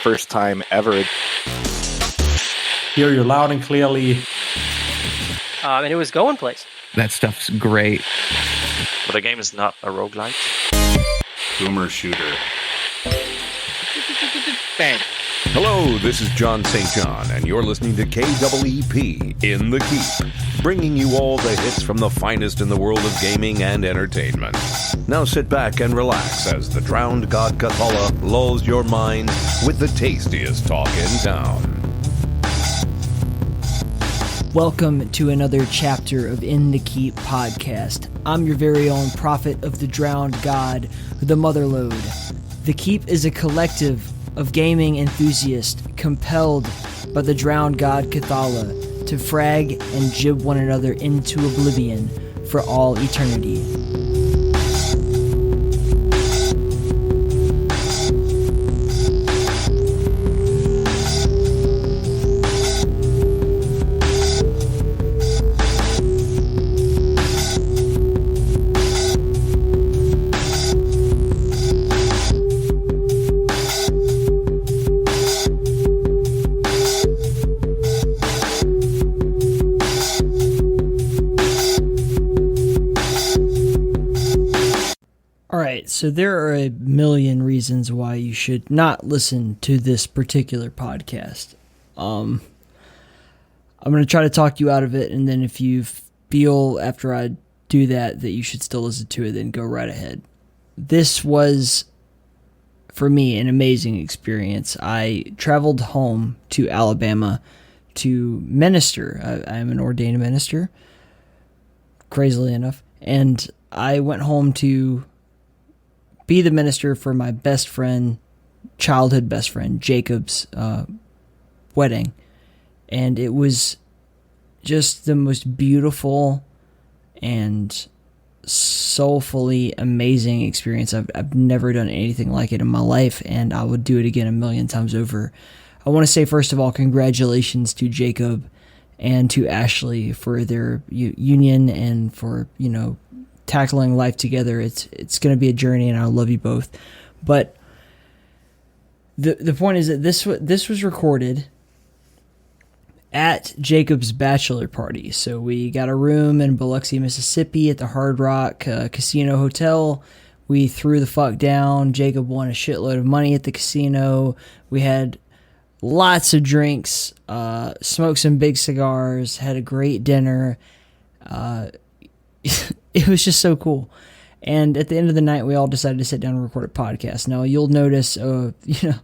first time ever. Hear you loud and clearly. And it was going place. That stuff's great. But the game is not a roguelike. Boomer shooter. Bang. Hello, this is John St. John, and you're listening to KWEP in the Keep, bringing you all the hits from the finest in the world of gaming and entertainment. Now sit back and relax as the drowned god Cthulhu lulls your mind with the tastiest talk in town. Welcome to another chapter of In the Keep podcast. I'm your very own prophet of the drowned god, TheMotherload. The Keep is a collective of gaming enthusiasts compelled by the drowned god Cthulhu to frag and jib one another into oblivion for all eternity. So there are a million reasons why you should not listen to this particular podcast. I'm going to try to talk you out of it, and then if you feel after I do that you should still listen to it, then go right ahead. This was, for me, an amazing experience. I traveled home to Alabama to minister. I'm an ordained minister, crazily enough, and I went home to be the minister for my best friend, childhood best friend, Jacob's wedding. And it was just the most beautiful and soulfully amazing experience. I've never done anything like it in my life, and I would do it again a million times over. I want to say, first of all, congratulations to Jacob and to Ashley for their union and for, tackling life together. It's going to be a journey, and I love you both. But the point is that this was recorded at Jacob's bachelor party. So we got a room in Biloxi, Mississippi at the Hard Rock Casino Hotel. We threw the fuck down. Jacob won a shitload of money at the casino. We had lots of drinks, smoked some big cigars, had a great dinner. It was just so cool. And at the end of the night, we all decided to sit down and record a podcast. Now, you'll notice, there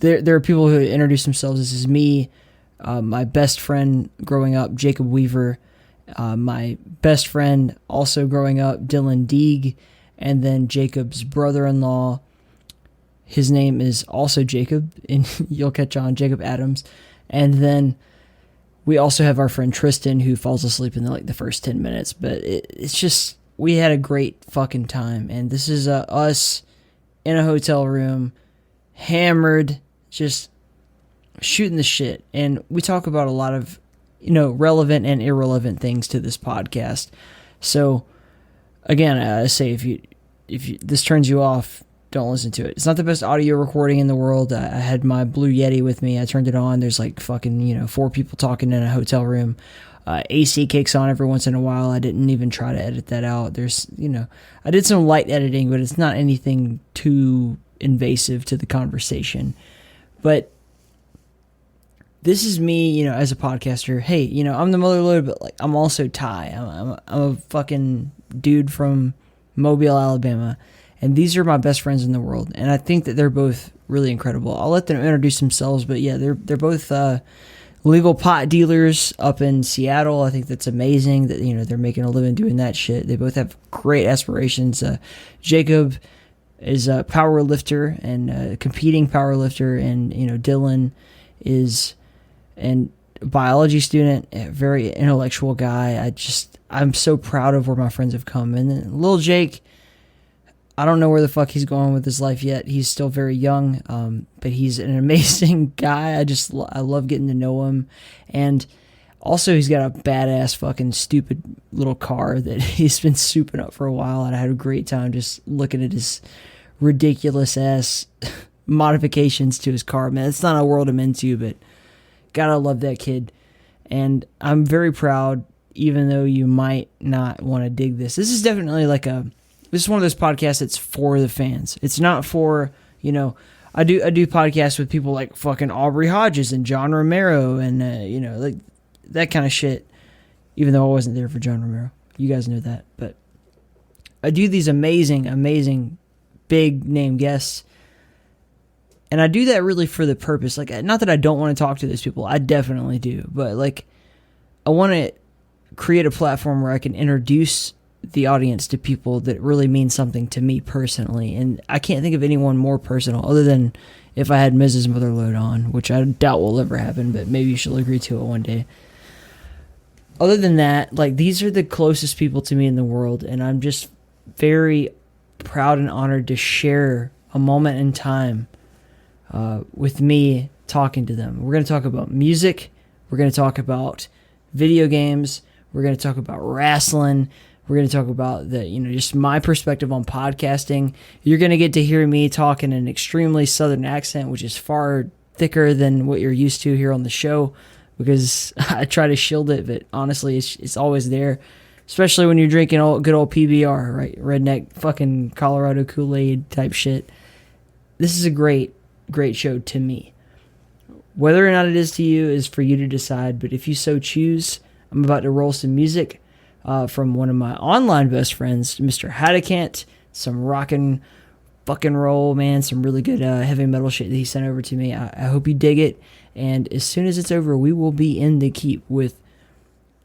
are people who introduce themselves. This is me, my best friend growing up, Jakob Weaver, my best friend also growing up, Dylan Deeg, and then Jacob's brother-in-law. His name is also Jacob, and you'll catch on, Jacob Adams. And then we also have our friend Tristan, who falls asleep in the first 10 minutes. But it's just, we had a great fucking time. And this is us in a hotel room, hammered, just shooting the shit. And we talk about a lot of, relevant and irrelevant things to this podcast. So, again, I say, if this turns you off, don't listen to it. It's not the best audio recording in the world. I had my Blue Yeti with me. I turned it on. There's fucking, 4 people talking in a hotel room. AC kicks on every once in a while. I didn't even try to edit that out. There's, I did some light editing, but it's not anything too invasive to the conversation. But this is me, as a podcaster. Hey, I'm the Motherload, but I'm also Ty. I'm a fucking dude from Mobile, Alabama. And these are my best friends in the world, and I think that they're both really incredible. I'll let them introduce themselves, but yeah, they're both legal pot dealers up in Seattle. I think that's amazing that they're making a living doing that shit. They both have great aspirations. Jacob is a power lifter and a competing power lifter, and Dylan is a biology student, a very intellectual guy. I'm so proud of where my friends have come. And then little Jake, I don't know where the fuck he's going with his life yet. He's still very young, but he's an amazing guy. I love getting to know him. And also, he's got a badass fucking stupid little car that he's been souping up for a while, and I had a great time just looking at his ridiculous ass modifications to his car, man. It's not a world I'm into, but gotta love that kid. And I'm very proud, even though you might not want to dig this. This is definitely this is one of those podcasts that's for the fans. It's not for, I do podcasts with people like fucking Aubrey Hodges and John Romero and, like that kind of shit, even though I wasn't there for John Romero. You guys know that. But I do these amazing, amazing big name guests. And I do that really for the purpose. Like, not that I don't want to talk to those people. I definitely do. But, like, I want to create a platform where I can introduce the audience to people that really mean something to me personally. And I can't think of anyone more personal other than if I had Mrs. Motherload on, which I doubt will ever happen, but maybe she'll agree to it one day. Other than that, like, these are the closest people to me in the world, and I'm just very proud and honored to share a moment in time with me talking to them. We're going to talk about music. We're going to talk about video games. We're going to talk about wrestling. We're going to talk about just my perspective on podcasting. You're going to get to hear me talk in an extremely southern accent, which is far thicker than what you're used to here on the show, because I try to shield it, but honestly, it's always there, especially when you're drinking good old PBR, right? Redneck fucking Colorado Kool-Aid type shit. This is a great show to me. Whether or not it is to you is for you to decide, but if you so choose, I'm about to roll some music from one of my online best friends, Mr. Hadakant, some rockin' fucking roll, man, some really good heavy metal shit that he sent over to me. I hope you dig it, and as soon as it's over, we will be in the keep with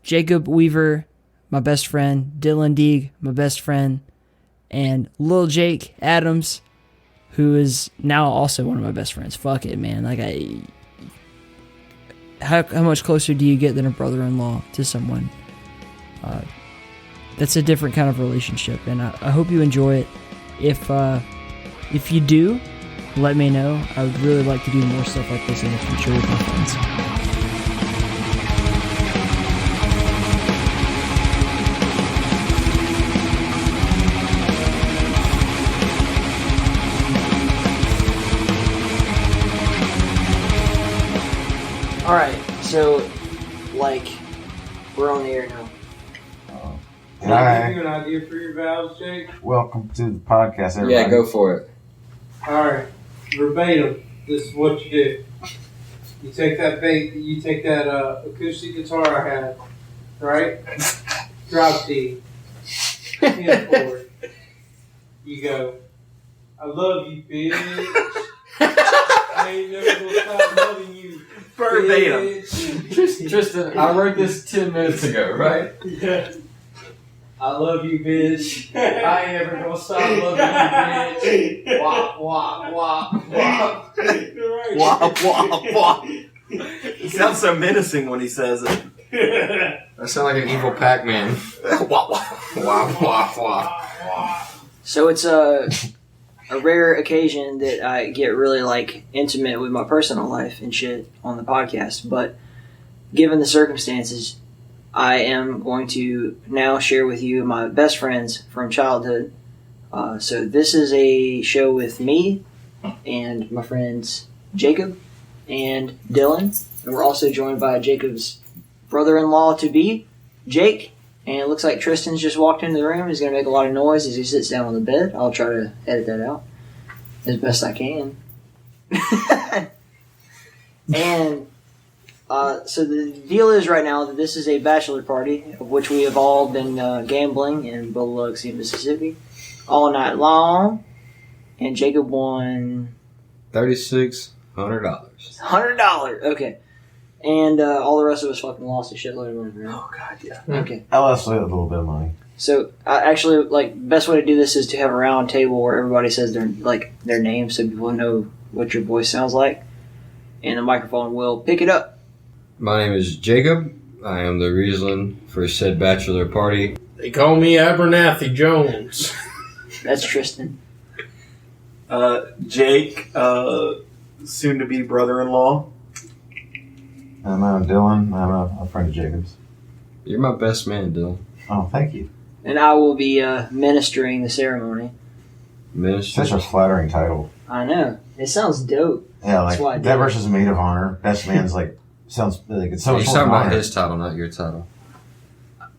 Jakob Weaver, my best friend, Dylan Deeg, my best friend, and Lil Jake Adams, who is now also one of my best friends. Fuck it, man. Like, how much closer do you get than a brother-in-law to someone? That's a different kind of relationship, and I hope you enjoy it. If you do, let me know. I would really like to do more stuff like this in the future with my friends. Alright, so, we're on the air now. Can I give you an idea for your vows, Jake? welcome to the podcast, everybody. Yeah, go for it. Alright, verbatim, this is what you do. You take that acoustic guitar I had, right? Drop D. Hand forward. You go, I love you, bitch. I ain't never gonna stop loving you. Verbatim. Bitch. Tristan, I wrote this 10 minutes ago, right? Yeah. I love you, bitch. I ain't ever gonna stop loving you, bitch. Wop, wop, wop, wop. Right. Wop, wop, wop. He sounds so menacing when he says it. I sound like an evil Pac-Man. Wop, wop, wop, wop, wop. So it's a rare occasion that I get really intimate with my personal life and shit on the podcast, but given the circumstances, I am going to now share with you my best friends from childhood. So this is a show with me and my friends Jakob and Dylan, and we're also joined by Jacob's brother-in-law-to-be, Jake. And it looks like Tristan's just walked into the room. He's going to make a lot of noise as he sits down on the bed. I'll try to edit that out as best I can. And so the deal is right now that this is a bachelor party, of which we have all been gambling in Biloxi, Mississippi, all night long. And Jacob won $3,600. $100. Okay. And all the rest of us fucking lost a shitload of money. Right? Oh, God, yeah. Okay. I lost a little bit of money. So, actually, best way to do this is to have a round table where everybody says their name so people know what your voice sounds like. And the microphone will pick it up. My name is Jacob. I am the Riesling for said bachelor party. They call me Abernathy Jones. That's Tristan. Jake, soon-to-be brother-in-law. I'm Dylan. I'm a friend of Jacob's. You're my best man, Dylan. Oh, thank you. And I will be ministering the ceremony. Minister. Such a flattering title. I know. It sounds dope. Yeah, That's why I like did that it. versus Maid of Honor. Best man's like sounds like it's so You're much talking more about honor. his title, not your title.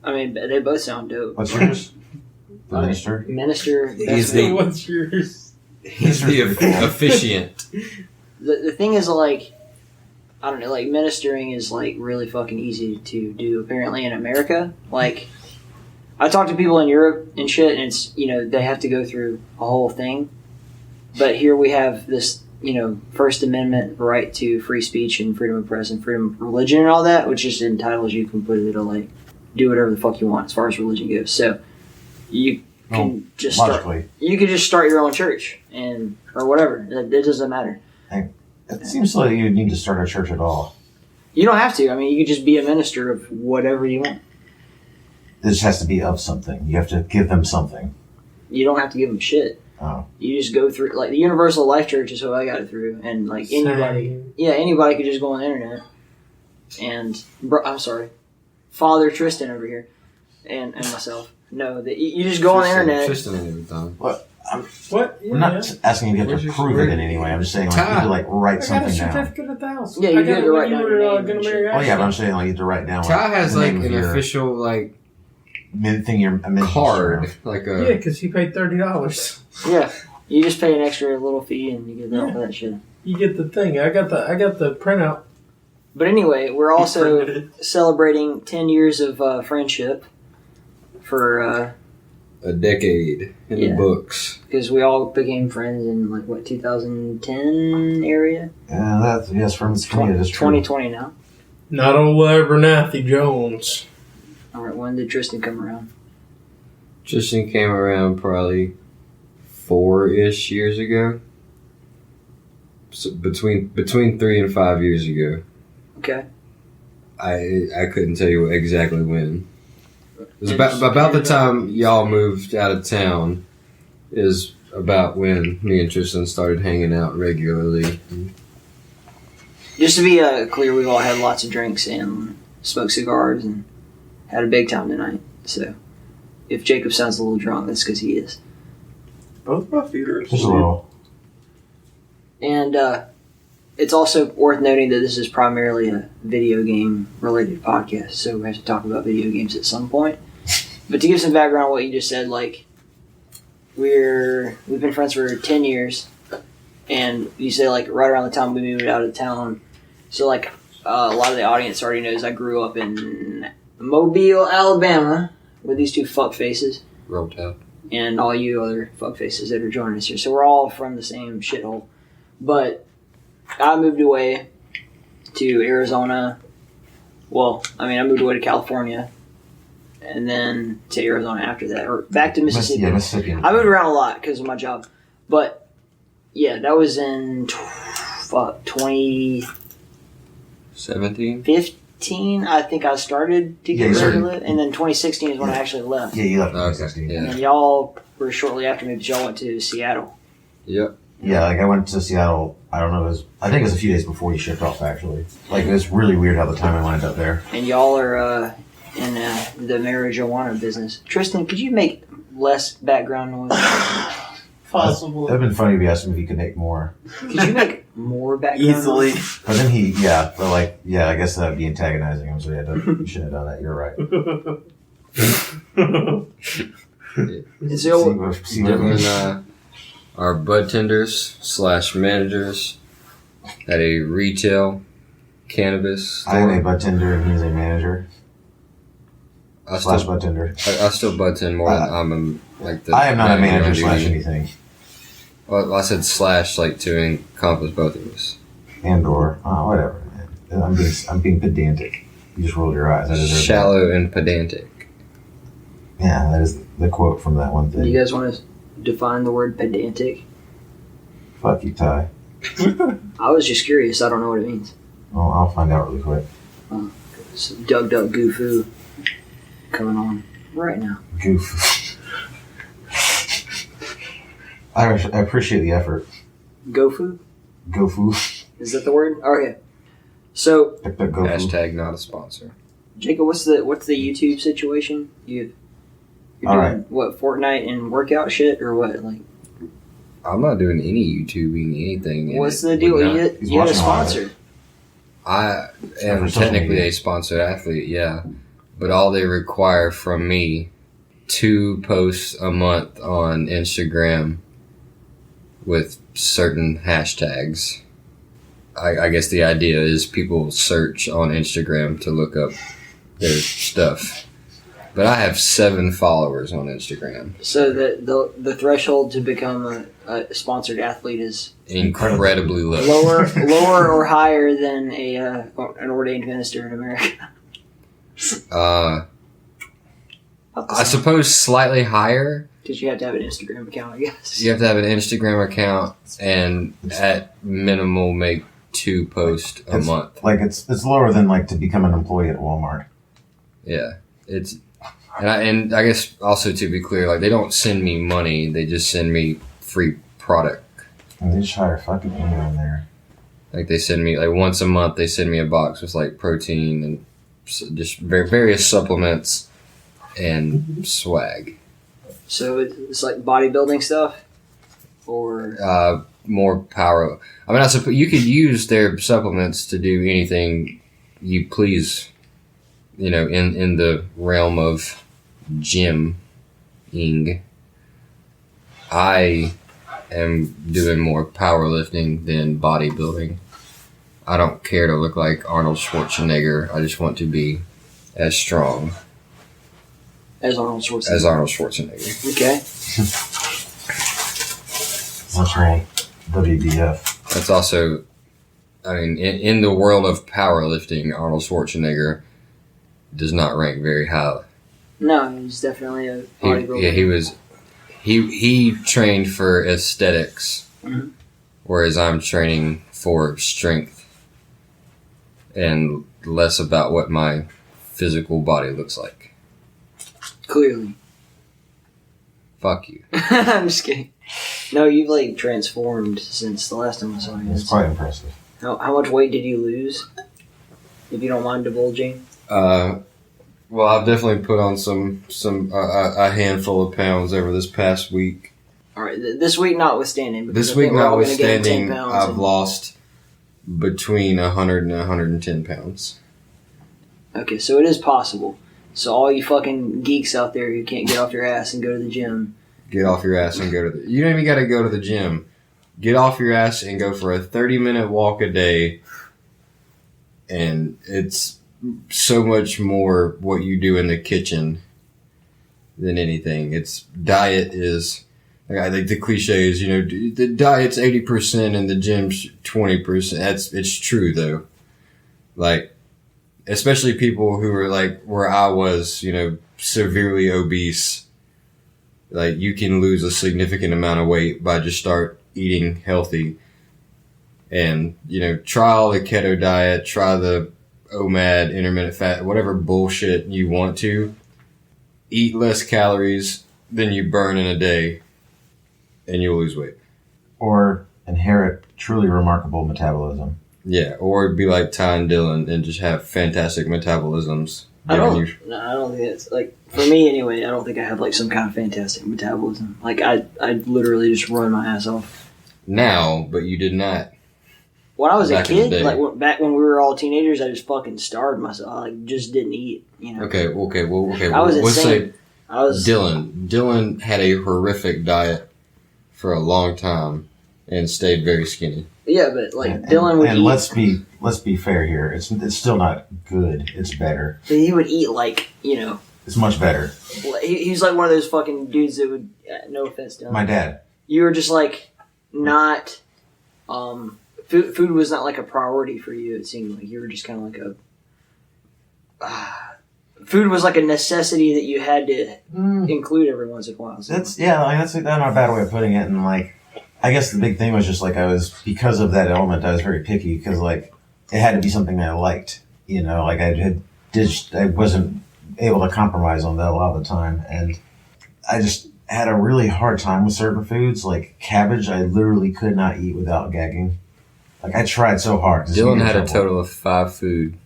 I mean, they both sound dope. What's yours? The minister. Minister. He's the What's yours? he's the officiant. The thing is, like, I don't know, like, ministering is, like, really fucking easy to do, apparently, in America. Like, I talk to people in Europe and shit, and it's, you know, they have to go through a whole thing. But here we have this, you know, First Amendment right to free speech and freedom of press and freedom of religion and all that, which just entitles you completely to, like, do whatever the fuck you want as far as religion goes. So, you can just start, Logically, you could just start your own church, and or whatever. It doesn't matter. it seems like you need to start a church at all. You don't have to. I mean, you could just be a minister of whatever you want. This has to be of something. You have to give them something. You don't have to give them shit. Oh. You just go through, like, the Universal Life Church is what I got it through, and like anybody could just go on the internet. And I'm sorry, Father Tristan over here, and myself. No, you just go on the internet. Tristan and everything. What? What? I'm not asking you to Where's your prove it in any way. I'm just saying like you need to like write I got a something down. certificate at the house. Yeah, you I do got have it to when write you down were your name gonna and marry shit. Oh yeah, but I'm Ashley. saying like you have to write down. Ty has the like name of an your official like thing you're card, like Yeah, a because he paid $30. Yeah, you just pay an extra little fee and you get that for that shit. You get the thing. I got the printout. But anyway, we're also celebrating 10 years of friendship for a decade in the books. because we all became friends in like what 2010 area. Yeah, that's yes from me. It is true. 2020 now. Not old Abernathy Jones. All right, when did Tristan come around? Tristan came around probably 4-ish years ago. So between 3 and 5 years ago. Okay. I couldn't tell you exactly when. It was about the time y'all moved out of town is about when me and Tristan started hanging out regularly. Just to be clear, we've all had lots of drinks and smoked cigars and had a big time tonight. So if Jacob sounds a little drunk, that's because he is. Both my feet are Just a little. And it's also worth noting that this is primarily a video game related podcast, so we have to talk about video games at some point. But to give some background on what you just said, like we've been friends for 10 years, and you say like right around the time we moved out of town. So like a lot of the audience already knows I grew up in Mobile, Alabama, with these two fuck faces. Roll Tide. And all you other fuck faces that are joining us here. So we're all from the same shithole. But I moved away to Arizona. Well, I mean, I moved away to California. And then to Arizona after that. Or back to Mississippi. Yeah, Mississippi. I moved around a lot because of my job. But, yeah, that was in 2015, 17? I think I started to Yeah, get you ready to started- live. And then 2016 is when I actually left. Yeah, you left in Okay, 2016. yeah. And y'all were shortly after me, but y'all went to Seattle. Yep. Yeah, like I went to Seattle. I don't know. I think it was a few days before you shipped off. Actually, like it was really weird how the time I lined up there. And y'all are in the marijuana business. Tristan, could you make less background noise? Possible. That'd been funny if you asked him if he could make more. Could you make more background easily. noise? But then I guess that'd be antagonizing him. So you shouldn't have done that. You're right. So, See what I mean? Dylan, our bud tenders / managers at a retail cannabis I am a store. bud tender and he's a manager I slash still, bud tender. I still bud tend more than I'm like the. I am not a manager on slash duty. anything. Well, I said slash like to encompass both of us. And or whatever. Man. I'm being pedantic. You just rolled your eyes. I deserve Shallow and pedantic. that. Yeah, that is the quote from that one do thing. you guys want to define the word pedantic? Fuck you, Ty. I was just curious. I don't know what it means. Oh, I'll find out really quick. So Doug Duck Goofoo coming on right now. Goof. I appreciate the effort. Gofoo? Gofu. Is that the word? Okay. So, Gofu. Hashtag not a sponsor. Jacob, what's the YouTube situation? You're All doing what, Fortnite and workout shit or what? Like I'm not doing any YouTubing, anything. What's the deal? You had a sponsor. I am technically a sponsored athlete, yeah. But all they require from me, 2 posts a month on Instagram with certain hashtags. I guess the idea is people search on Instagram to look up their stuff. But I have 7 followers on Instagram. So the threshold to become a sponsored athlete is incredibly low. Lower or higher than an ordained minister in America. I suppose slightly higher. Because you have to have an Instagram account, I guess. You have to have an Instagram account and at minimal make 2 posts a month. Like it's lower than like to become an employee at Walmart. Yeah, and I guess also to be clear, like they don't send me money; they just send me free product. And they just hire fucking email in there. Like they send me like once a month, they send me a box with like protein and just various supplements and swag. So it's like bodybuilding stuff, or more power. I mean, I suppose you could use their supplements to do anything you please. You know, in the realm of gyming, I am doing more powerlifting than bodybuilding. I don't care to look like Arnold Schwarzenegger. I just want to be as strong as Arnold Schwarzenegger. Okay. That's right. WBF. That's also, I mean, in the world of powerlifting, Arnold Schwarzenegger does not rank very high. No, he's definitely a bodybuilder. He trained for aesthetics, mm-hmm. whereas I'm training for strength and less about what my physical body looks like. Clearly. Fuck you. I'm just kidding. No, you've like transformed since the last time I saw you. It's quite impressive. How much weight did you lose? If you don't mind divulging. Well, I've definitely put on a handful of pounds over this past week. All right, this week notwithstanding. This week notwithstanding, I've lost between 100 and 110 pounds. Okay, so it is possible. So all you fucking geeks out there who can't get off your ass and go to the gym. Get off your ass and go to the... You don't even got to go to the gym. Get off your ass and go for a 30-minute walk a day. And it's so much more what you do in the kitchen than anything. Diet is... I think the cliche is, the diet's 80% and the gym's 20%. It's true, though. Like, especially people who are like where I was, severely obese. Like, you can lose a significant amount of weight by just start eating healthy. And, try all the keto diet, try the OMAD, intermittent fat, whatever bullshit you want to. Eat less calories than you burn in a day, and you'll lose weight. Or inherit truly remarkable metabolism. Yeah, or be like Ty and Dylan and just have fantastic metabolisms. I don't think it's like, for me anyway, I don't think I have like some kind of fantastic metabolism. Like I literally just run my ass off. Now, but you did not. When I was a kid, like back when we were all teenagers, I just fucking starved myself. I just didn't eat, Okay. I was insane. Dylan had a horrific diet for a long time and stayed very skinny. Yeah, but Dylan would eat. And let's be fair here. It's still not good. It's better. He would eat It's much better. He's like one of those fucking dudes that would. No offense, Dylan. My dad. You were just not. Food was not like a priority for you. It seemed like you were just kind of like food was like a necessity that you had to include every once in a while. So. That's not a bad way of putting it. And I guess the big thing was just because of that element, I was very picky because it had to be something I liked. I wasn't able to compromise on that a lot of the time, and I just had a really hard time with certain foods, like cabbage. I literally could not eat without gagging. I tried so hard. Dylan had a total of 5 food.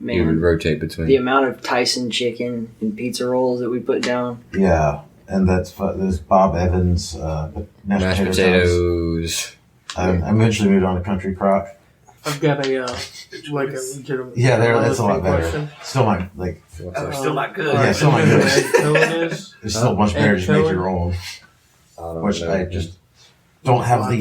He would rotate between. The amount of Tyson chicken and pizza rolls that we put down. Yeah. and there's Bob Evans, mashed potatoes. I eventually moved on to country crock. I've got a legitimate. Yeah, that's a lot better. question. Still not still not good. Yeah, still not good. It's It's still much better to make your own, which I just don't have the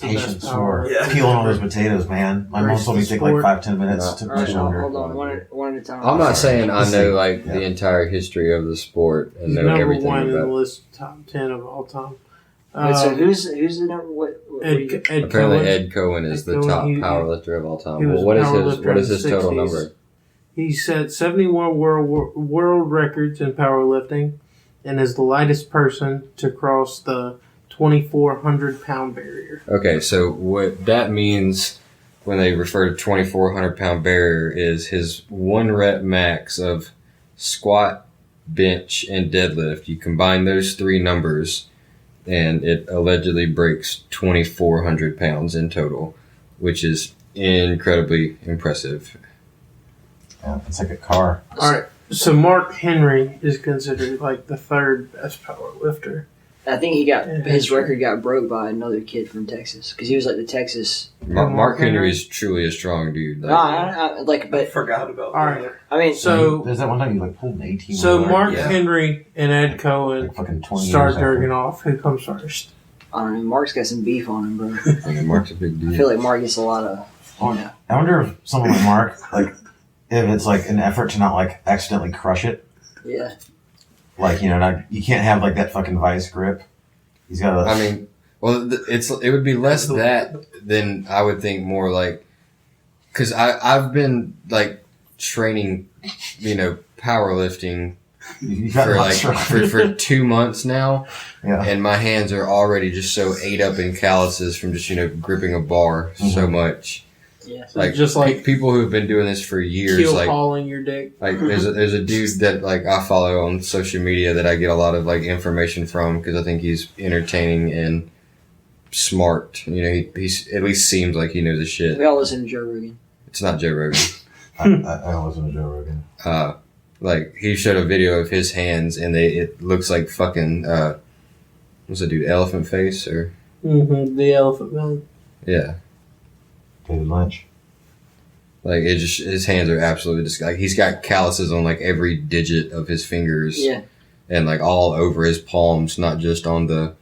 patience for peeling all those potatoes, man. My mom told me to take like 5-10 minutes to push under. Hold on, one at a time. I'm not saying I know the entire history of the sport and know number everything one in the about it. list, top 10 of all time. Wait, so who's the number? Ed Apparently, Cohen. Ed Cohen is the Cohen, top he powerlifter of all he time. was Well, a what is powerlifter his in the total 60s. number? He set 71 world records in powerlifting and is the lightest person to cross the 2,400 pound barrier. Okay, so what that means when they refer to 2,400 pound barrier is his 1 rep max of squat, bench, and deadlift. You combine those 3 numbers, and it allegedly breaks 2,400 pounds in total, which is incredibly impressive. Yeah, it's like a car. All right, so Mark Henry is considered like the 3rd best power lifter. I think his record got broke by another kid from Texas because he was like the Texas. Mark Henry is truly a strong dude. I But forgot about All that. right, I mean, so There's that one time you pulled an 18. so Mark Henry and Ed Cohen like fucking 20 start years after. jerking off. Who comes first? I don't know. Mark's got some beef on him, bro. I mean, Mark's a big I dude. feel like Mark gets a lot of. I wonder if someone like Mark, if it's like an effort to not like accidentally crush it. Yeah. Like, you can't have like that fucking vice grip. He's got I mean, well, it would be less that than I would think more like, because I've been like training, powerlifting for 2 months now, and my hands are already just so ate up in calluses from just gripping a bar so much. Yeah. Like just like people who have been doing this for years, keel like hauling your dick. like there's a dude that like I follow on social media that I get a lot of like information from because I think he's entertaining and smart. He's at least seems like he knows his shit. We all listen to Joe Rogan. It's not Joe Rogan. I don't listen to Joe Rogan. Like he showed a video of his hands and it looks like fucking what's that dude, Elephant Face or The Elephant Man. yeah. David Lynch. Like his hands are absolutely like he's got calluses on like every digit of his fingers. Yeah. And like all over his palms, not just on the,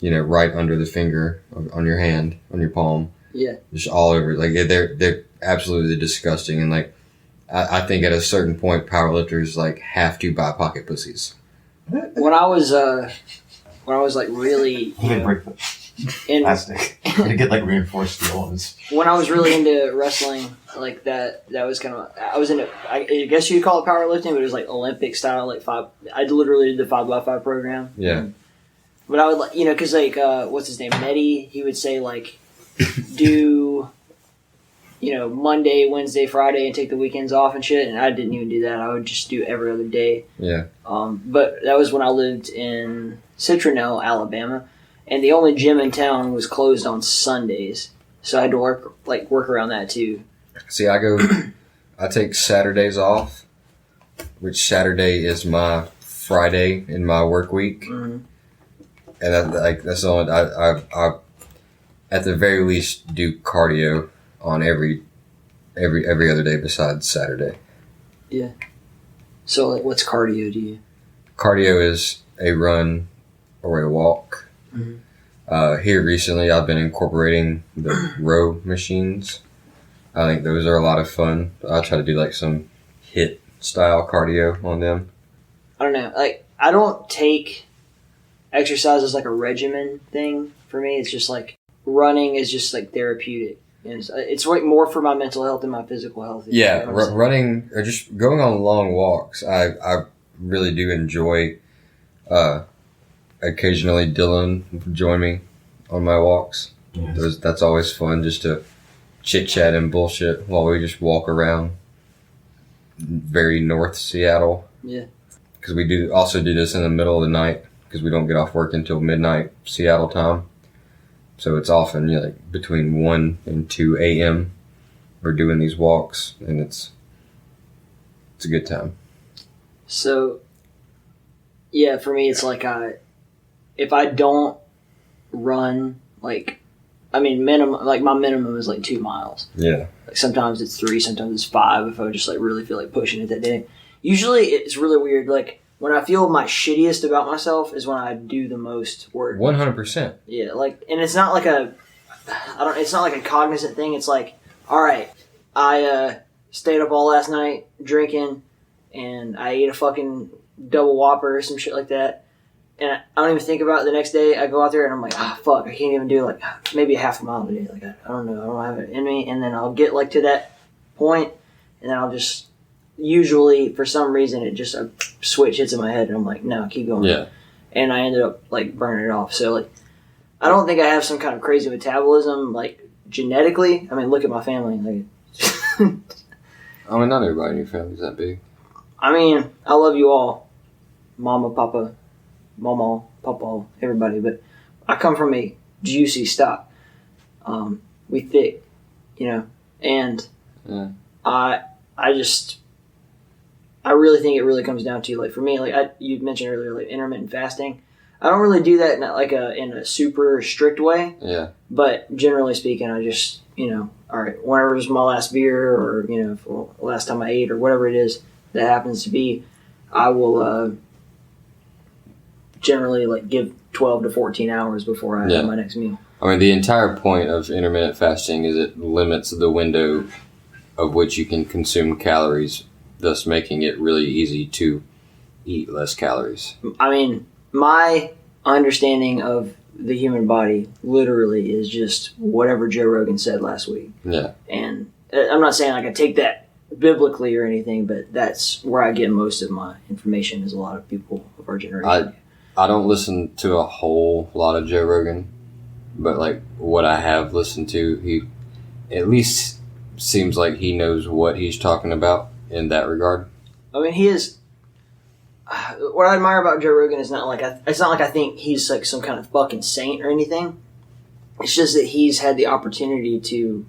right under the finger on your hand, on your palm. Yeah. Just all over. Like they're absolutely disgusting. And like, I think at a certain point, powerlifters like have to buy pocket pussies. When I was like really They break the plastic. They get like reinforced steel ones. when I was really into wrestling, like that was kind of I was into. I guess you'd call it powerlifting, but it was like Olympic style, like 5. I literally did the 5x5 program. Yeah. But I would like because like what's his name, Mehdi, he would say like do Monday, Wednesday, Friday, and take the weekends off and shit. And I didn't even do that. I would just do every other day. Yeah. But that was when I lived in Citronelle, Alabama, and the only gym in town was closed on Sundays, so I had to work around that too. See, I take Saturdays off, which Saturday is my Friday in my work week. Mm-hmm. And that's the only, I at the very least do cardio on every other day besides Saturday. Yeah. So like, what's cardio to you? Cardio is a run or a walk. Mm-hmm. Here recently, I've been incorporating the row machines. I think those are a lot of fun. I try to do like some HIIT style cardio on them. I don't know. Like, I don't take exercise as like a regimen thing for me. It's just like running is just like therapeutic. And it's like more for my mental health than my physical health. Yeah, running or just going on long walks. I really do enjoy. Occasionally, Dylan will join me on my walks. Yes. That's always fun, just to chit chat and bullshit while we just walk around. Very North Seattle. Yeah. Because we also do this in the middle of the night because we don't get off work until midnight Seattle time. So it's often like between 1 and 2 a.m. we're doing these walks, and it's a good time. So, Yeah, for me, it's like if I don't run, like, I mean, minimum, like my minimum is like 2 miles. Yeah. Like sometimes it's 3, sometimes it's 5 if I just like really feel like pushing it that day. Usually it's really weird. Like when I feel my shittiest about myself is when I do the most work. 100%. Yeah, like, and it's not like it's not like a cognizant thing. It's like, all right, I stayed up all last night drinking, and I ate a fucking double Whopper or some shit like that, and I don't even think about it the next day. I go out there and I'm like, fuck, I can't even do like maybe a half a mile a day. Like I don't know, I don't have it in me. And then I'll get like to that point, and then I'll just usually for some reason it just a switch hits in my head, and I'm like, no, keep going. Yeah. And I ended up like burning it off. So like, I don't think I have some kind of crazy metabolism like genetically. I mean, look at my family. Like, I mean, not everybody in your family's that big. I mean, I love you all. Mama, Papa, Mama, Papa, everybody. But I come from a juicy stock. We thick, you know. And Yeah. I really think it really comes down to, like, for me, like you mentioned earlier, like intermittent fasting. I don't really do that in a super strict way. Yeah. But generally speaking, I just, you know, all right, whenever it was my last beer or, you know, for the last time I ate or whatever it is that happens to be, I will generally like give 12 to 14 hours before I have my next meal. I mean, the entire point of intermittent fasting is it limits the window of which you can consume calories, thus making it really easy to eat less calories. I mean, my understanding of the human body literally is just whatever Joe Rogan said last week. Yeah. And I'm not saying like I take that biblically or anything, but that's where I get most of my information, is a lot of people of our generation. I don't listen to a whole lot of Joe Rogan, but like what I have listened to, he at least seems like he knows what he's talking about in that regard. I mean, he is. What I admire about Joe Rogan is it's not like I think he's like some kind of fucking saint or anything. It's just that he's had the opportunity to,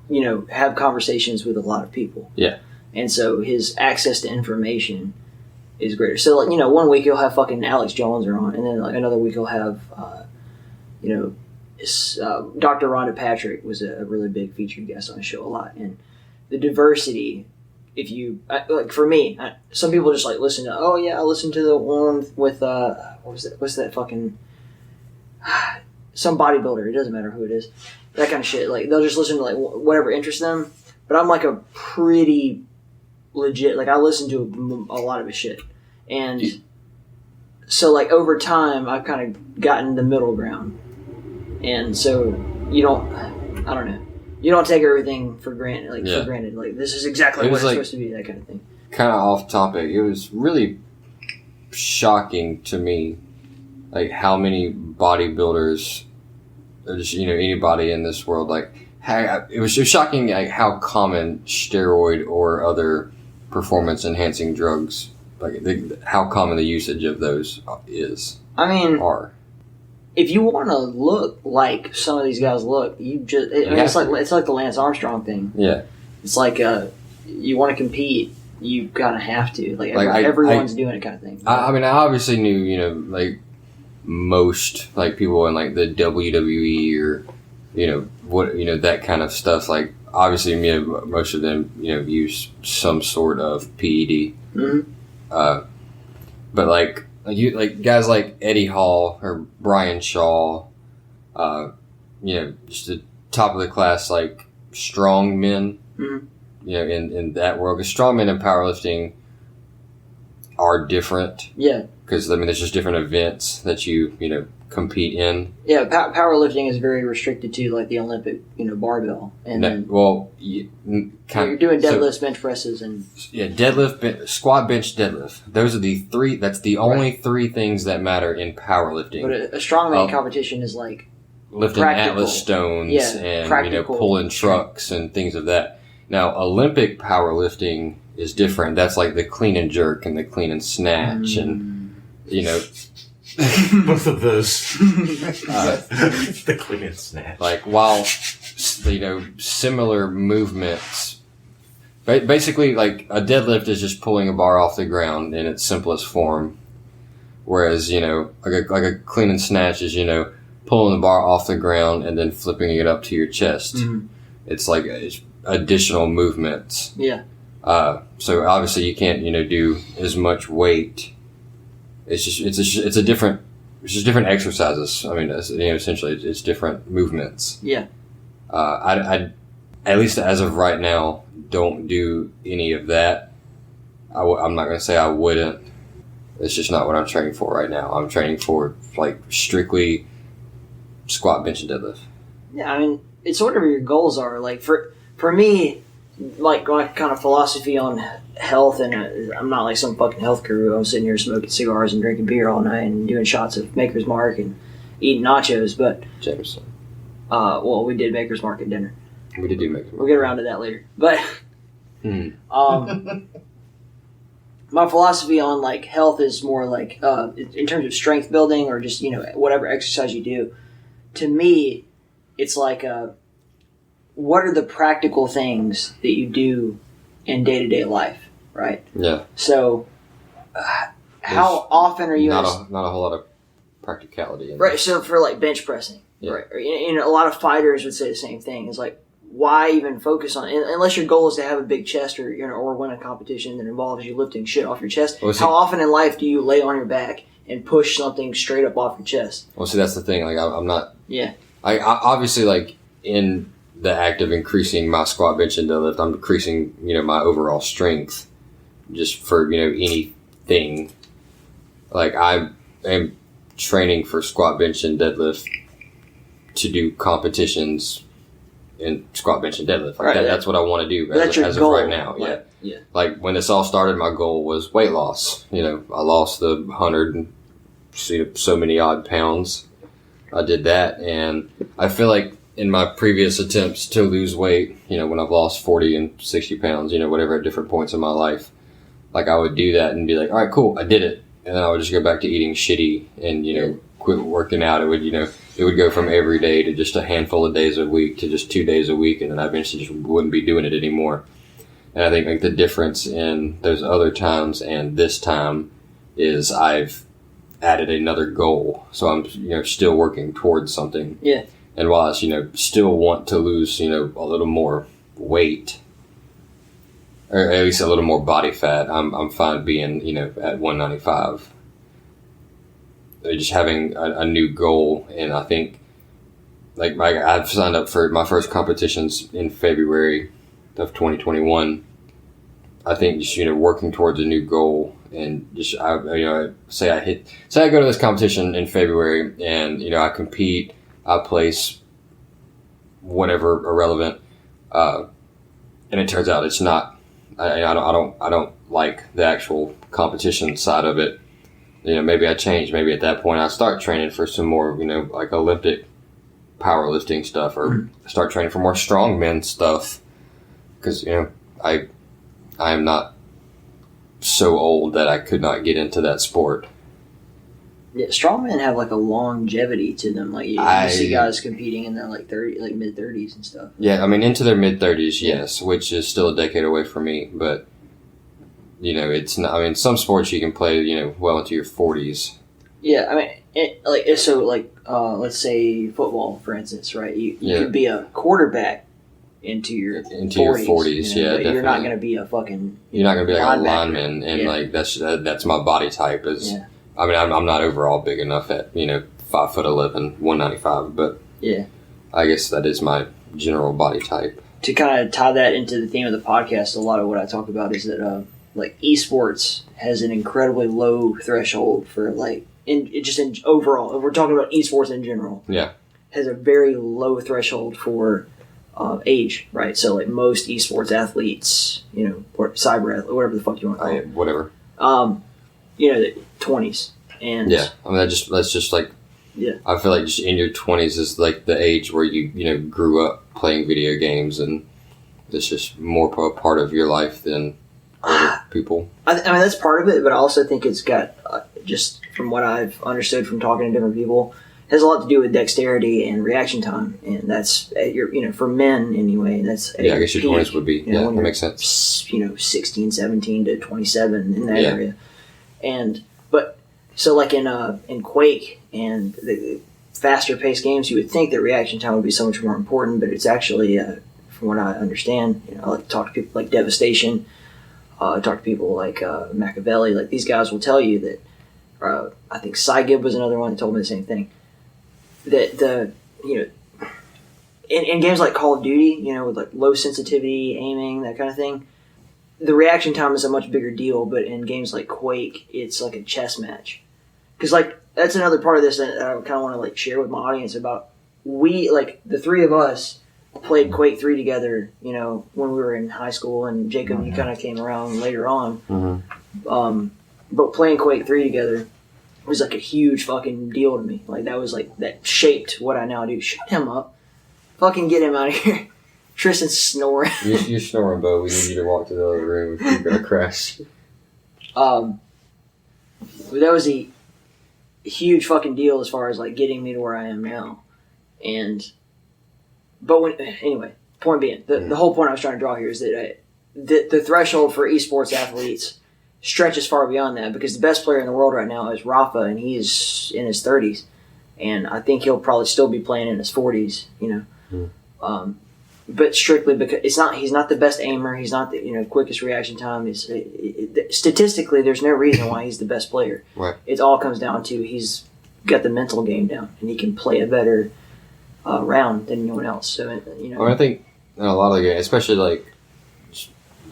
you know, have conversations with a lot of people. Yeah. And so his access to information is greater. So, like, you know, one week he'll have fucking Alex Jones on, and then like another week he'll have, you know, Dr. Rhonda Patrick was a really big featured guest on the show a lot. And the diversity, if you, like for me, some people just like listen to, oh yeah, I listened to the one with, what's that fucking, some bodybuilder, it doesn't matter who it is, that kind of shit. Like, they'll just listen to like whatever interests them. But I'm like a pretty legit, like I listen to a lot of his shit. And so like over time, I've kind of gotten the middle ground. And so you don't take everything for granted, for granted. Like, this is exactly what it's supposed to be, that kind of thing. Kind of off topic. It was really shocking to me, like how many bodybuilders, or just, you know, anybody in this world, like it was just shocking, like how common steroid or other performance enhancing drugs, like how common the usage of those is. I mean, are. If you want to look like some of these guys look, it's like the Lance Armstrong thing. Yeah. It's like you want to compete, you kind of have to. Like everyone's doing it, kind of thing. I mean, I obviously knew, you know, like most like people in like the WWE or, you know, what, you know, that kind of stuff. Like obviously, most of them, you know, use some sort of PED. Mm-hmm. But like guys like Eddie Hall or Brian Shaw, you know, just the top of the class, like strong men, you know, in that world. Because strong men in powerlifting are different. Yeah. Because, I mean, there's just different events that you know, compete in. Yeah, powerlifting is very restricted to, like, the Olympic, you know, barbell. And then you're doing deadlifts, bench presses, and... Yeah, deadlift, squat, bench, deadlift. Those are the three, that's the only three things that matter in powerlifting. But a strongman competition is, like, lifting Atlas stones and, you know, pulling trucks and things of that. Now, Olympic powerlifting is different. That's like the clean and jerk and the clean and snatch and, you know... Both of those. The clean and snatch. Like, while, you know, similar movements... Basically, like, a deadlift is just pulling a bar off the ground in its simplest form. Whereas, like a clean and snatch is, pulling the bar off the ground and then flipping it up to your chest. Mm-hmm. It's like additional movements. Yeah. So obviously you can't, do as much weight. It's just different exercises. I mean, essentially it's different movements. Yeah. I at least as of right now, don't do any of that. I'm not going to say I wouldn't. It's just not what I'm training for right now. I'm training for like strictly squat, bench, and deadlift. Yeah, I mean, it's whatever your goals are. Like for me, like my kind of philosophy on health, and I'm not like some fucking health guru. I'm sitting here smoking cigars and drinking beer all night and doing shots of Maker's Mark and eating nachos. But Jameson. Well, we did Maker's Mark at dinner. We did do Maker's Mark. We'll get around to that later. But my philosophy on like health is more like in terms of strength building or just whatever exercise you do. To me, it's like what are the practical things that you do in day-to-day life, right? Yeah. So how often are you not a whole lot of practicality in right? that. So for like bench pressing, Yeah. right? Or, a lot of fighters would say the same thing. It's like, why even focus on unless your goal is to have a big chest or or win a competition that involves you lifting shit off your chest? Well, see, how often in life do you lay on your back and push something straight up off your chest? Well, see, that's the thing. Like, I'm not. Yeah. I obviously, like, in the act of increasing my squat, bench, and deadlift, I'm increasing my overall strength just for anything. Like, I am training for squat, bench, and deadlift to do competitions in squat, bench, and deadlift. Like Right, that's what I want to do That's your as goal. of right now. Yeah. Like, yeah. Like when this all started, my goal was weight loss. I lost the 100 and so many odd pounds. I did that, and I feel like in my previous attempts to lose weight, when I've lost 40 and 60 pounds, whatever at different points in my life, like I would do that and be like, all right, cool, I did it. And then I would just go back to eating shitty and, quit working out. It would, it would go from every day to just a handful of days a week to just 2 days a week. And then I eventually just wouldn't be doing it anymore. And I think like the difference in those other times and this time is I've added another goal. So I'm, still working towards something. Yeah. And while I, still want to lose, a little more weight, or at least a little more body fat, I'm fine being, at 195. Just having a new goal, and I think, like, I've signed up for my first competitions in February of 2021. I think just working towards a new goal, and just say I go to this competition in February, and I compete, I place whatever irrelevant, and it turns out it's not. I don't like the actual competition side of it. Maybe I change. Maybe at that point I start training for some more, like Olympic powerlifting stuff, or start training for more strongman stuff. Because I am not so old that I could not get into that sport. Yeah, strongmen have like a longevity to them. Like you see guys competing in their like mid 30s and stuff. Yeah, I mean into their mid 30s, yes, which is still a decade away from me. But it's not. I mean, some sports you can play, well into your 40s. Yeah, I mean, let's say football, for instance, right? You could be a quarterback into your 40s, your 40s, yeah, but definitely. You're not going to be a fucking. You're not going to be like linebacker. a lineman, and like that's my body type. Yeah. I mean, I'm not overall big enough at 5'11", 195, but yeah, I guess that is my general body type. To kind of tie that into the theme of the podcast, a lot of what I talk about is that like esports has an incredibly low threshold for like in overall. If we're talking about esports in general, yeah, has a very low threshold for age, right? So like most esports athletes, or cyber athlete, whatever the fuck you want to call it, whatever. The 20s, and yeah, I mean that's just like, yeah, I feel like just in your 20s is like the age where you grew up playing video games, and it's just more a part of your life than other people. I mean that's part of it, but I also think it's got just from what I've understood from talking to different people, has a lot to do with dexterity and reaction time, and that's at your for men anyway. That's I guess your 20s would be that makes sense. 16, 17 to 27 in that area. But So like in Quake and the faster paced games, you would think that reaction time would be so much more important, but it's actually, from what I understand, I like to talk to people like Devastation, talk to people like Machiavelli. Like these guys will tell you that. I think Cygib was another one that told me the same thing. That in games like Call of Duty, with like low sensitivity aiming, that kind of thing, the reaction time is a much bigger deal. But in games like Quake, it's like a chess match. Because like that's another part of this that I kind of want to like share with my audience about. We like the three of us played Quake 3 together, when we were in high school, and Jacob, you kind of came around later on. Mm-hmm. But playing Quake 3 together was like a huge fucking deal to me. Like that was like that shaped what I now do. Shut him up. Fucking get him out of here. Tristan's snoring. You're snoring, Bo. We need you to walk to the other room if you're gonna crash. That was a huge fucking deal as far as like getting me to where I am now. Anyway, point being, the whole point I was trying to draw here is that the threshold for esports athletes stretches far beyond that, because the best player in the world right now is Rafa, and he is in his 30s, and I think he'll probably still be playing in his 40s. But strictly because he's not the best aimer, he's not the quickest reaction time. Statistically, there's no reason why he's the best player. Right. It all comes down to he's got the mental game down, and he can play a better round than anyone else. So I think in a lot of the games, especially like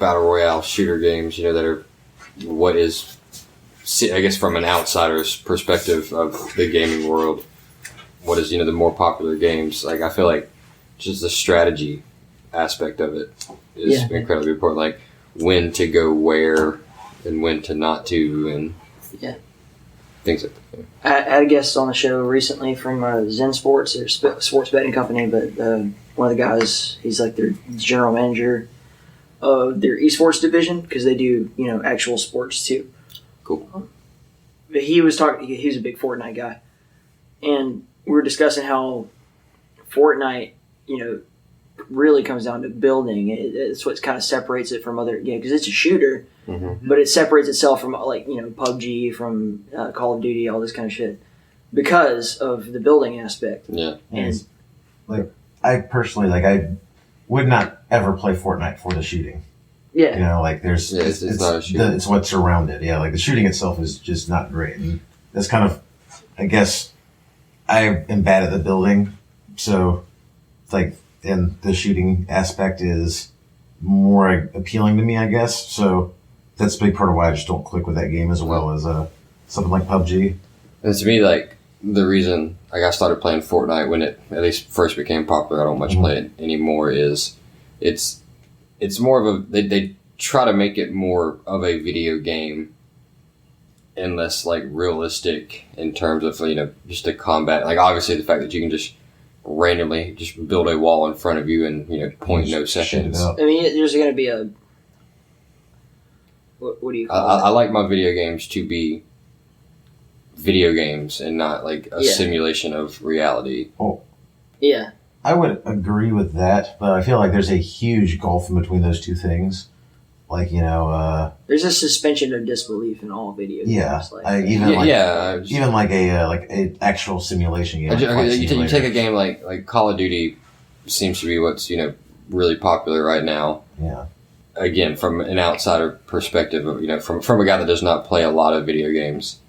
battle royale shooter games, that are what is, I guess, from an outsider's perspective of the gaming world, what is the more popular games. Like I feel like just the strategy aspect of it is incredibly important. Like when to go where and when to not to, and things like that. I had a guest on the show recently from Zen Sports, their sports betting company, but one of the guys, he's like their general manager of their esports division, because they do actual sports too. Cool. But he was talking. He's a big Fortnite guy, and we were discussing how Fortnite, really comes down to building. It's what kind of separates it from other games, because it's a shooter, but it separates itself from like PUBG, from Call of Duty, all this kind of shit, because of the building aspect. Yeah, and like I personally I would not ever play Fortnite for the shooting. Yeah, there's it's not a shooting. It's what's around it. Yeah, like the shooting itself is just not great, and that's kind of, I guess, I am bad at the building, so and the shooting aspect is more appealing to me, I guess. So that's a big part of why I just don't click with that game as well as something like PUBG. And to me, like the reason I started playing Fortnite when it at least first became popular, I don't much play it anymore, is it's more of a they try to make it more of a video game and less like realistic in terms of just the combat. Like obviously the fact that you can just randomly just build a wall in front of you in no seconds. I mean, there's going to be a what do you call it? I like my video games to be video games and not like a simulation of reality. Oh, yeah. I would agree with that, but I feel like there's a huge gulf in between those two things. Like there's a suspension of disbelief in all video games. Yeah, even like a actual simulation game. You take a game like Call of Duty, seems to be what's really popular right now. Yeah. Again, from an outsider perspective, from a guy that does not play a lot of video games,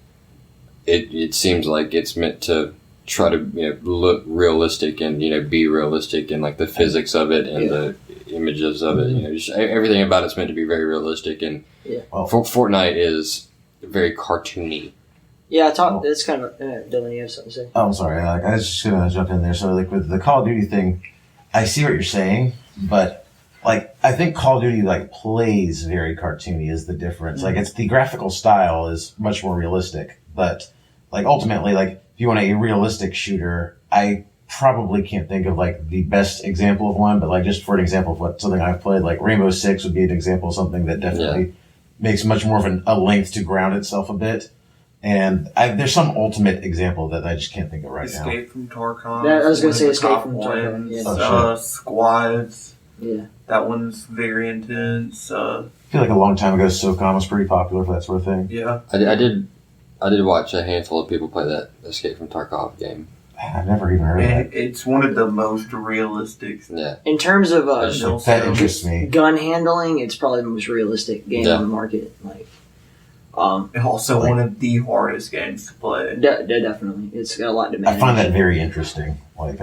it seems like it's meant to try to look realistic and be realistic in like the physics of it and the images of it. Just everything about it's meant to be very realistic, and Fortnite is very cartoony. Yeah, that's kind of Dylan, you have something to say? Oh, I'm sorry. I was just gonna jump in there. So with the Call of Duty thing, I see what you're saying, but I think Call of Duty plays very cartoony is the difference. It's the graphical style is much more realistic, but ultimately if you want a realistic shooter, I probably can't think of the best example of one, but just for an example of something I've played, Rainbow Six would be an example of something that definitely makes much more of a length to ground itself a bit. And there's some ultimate example that I just can't think of right now. Escape from Tarkov. I was going to say Escape from Tarkov. Yeah. Squads. Yeah. That one's very intense. I feel like a long time ago, SOCOM was pretty popular for that sort of thing. Yeah. I did I did watch a handful of people play that Escape from Tarkov game. I've never even heard of And that. it's one of the most realistic. Yeah. In terms of That interests me. gun handling, it's probably the most realistic game on the market. Like, And also one of the hardest games to play. definitely, it's got a lot to manage. I find that very interesting. Like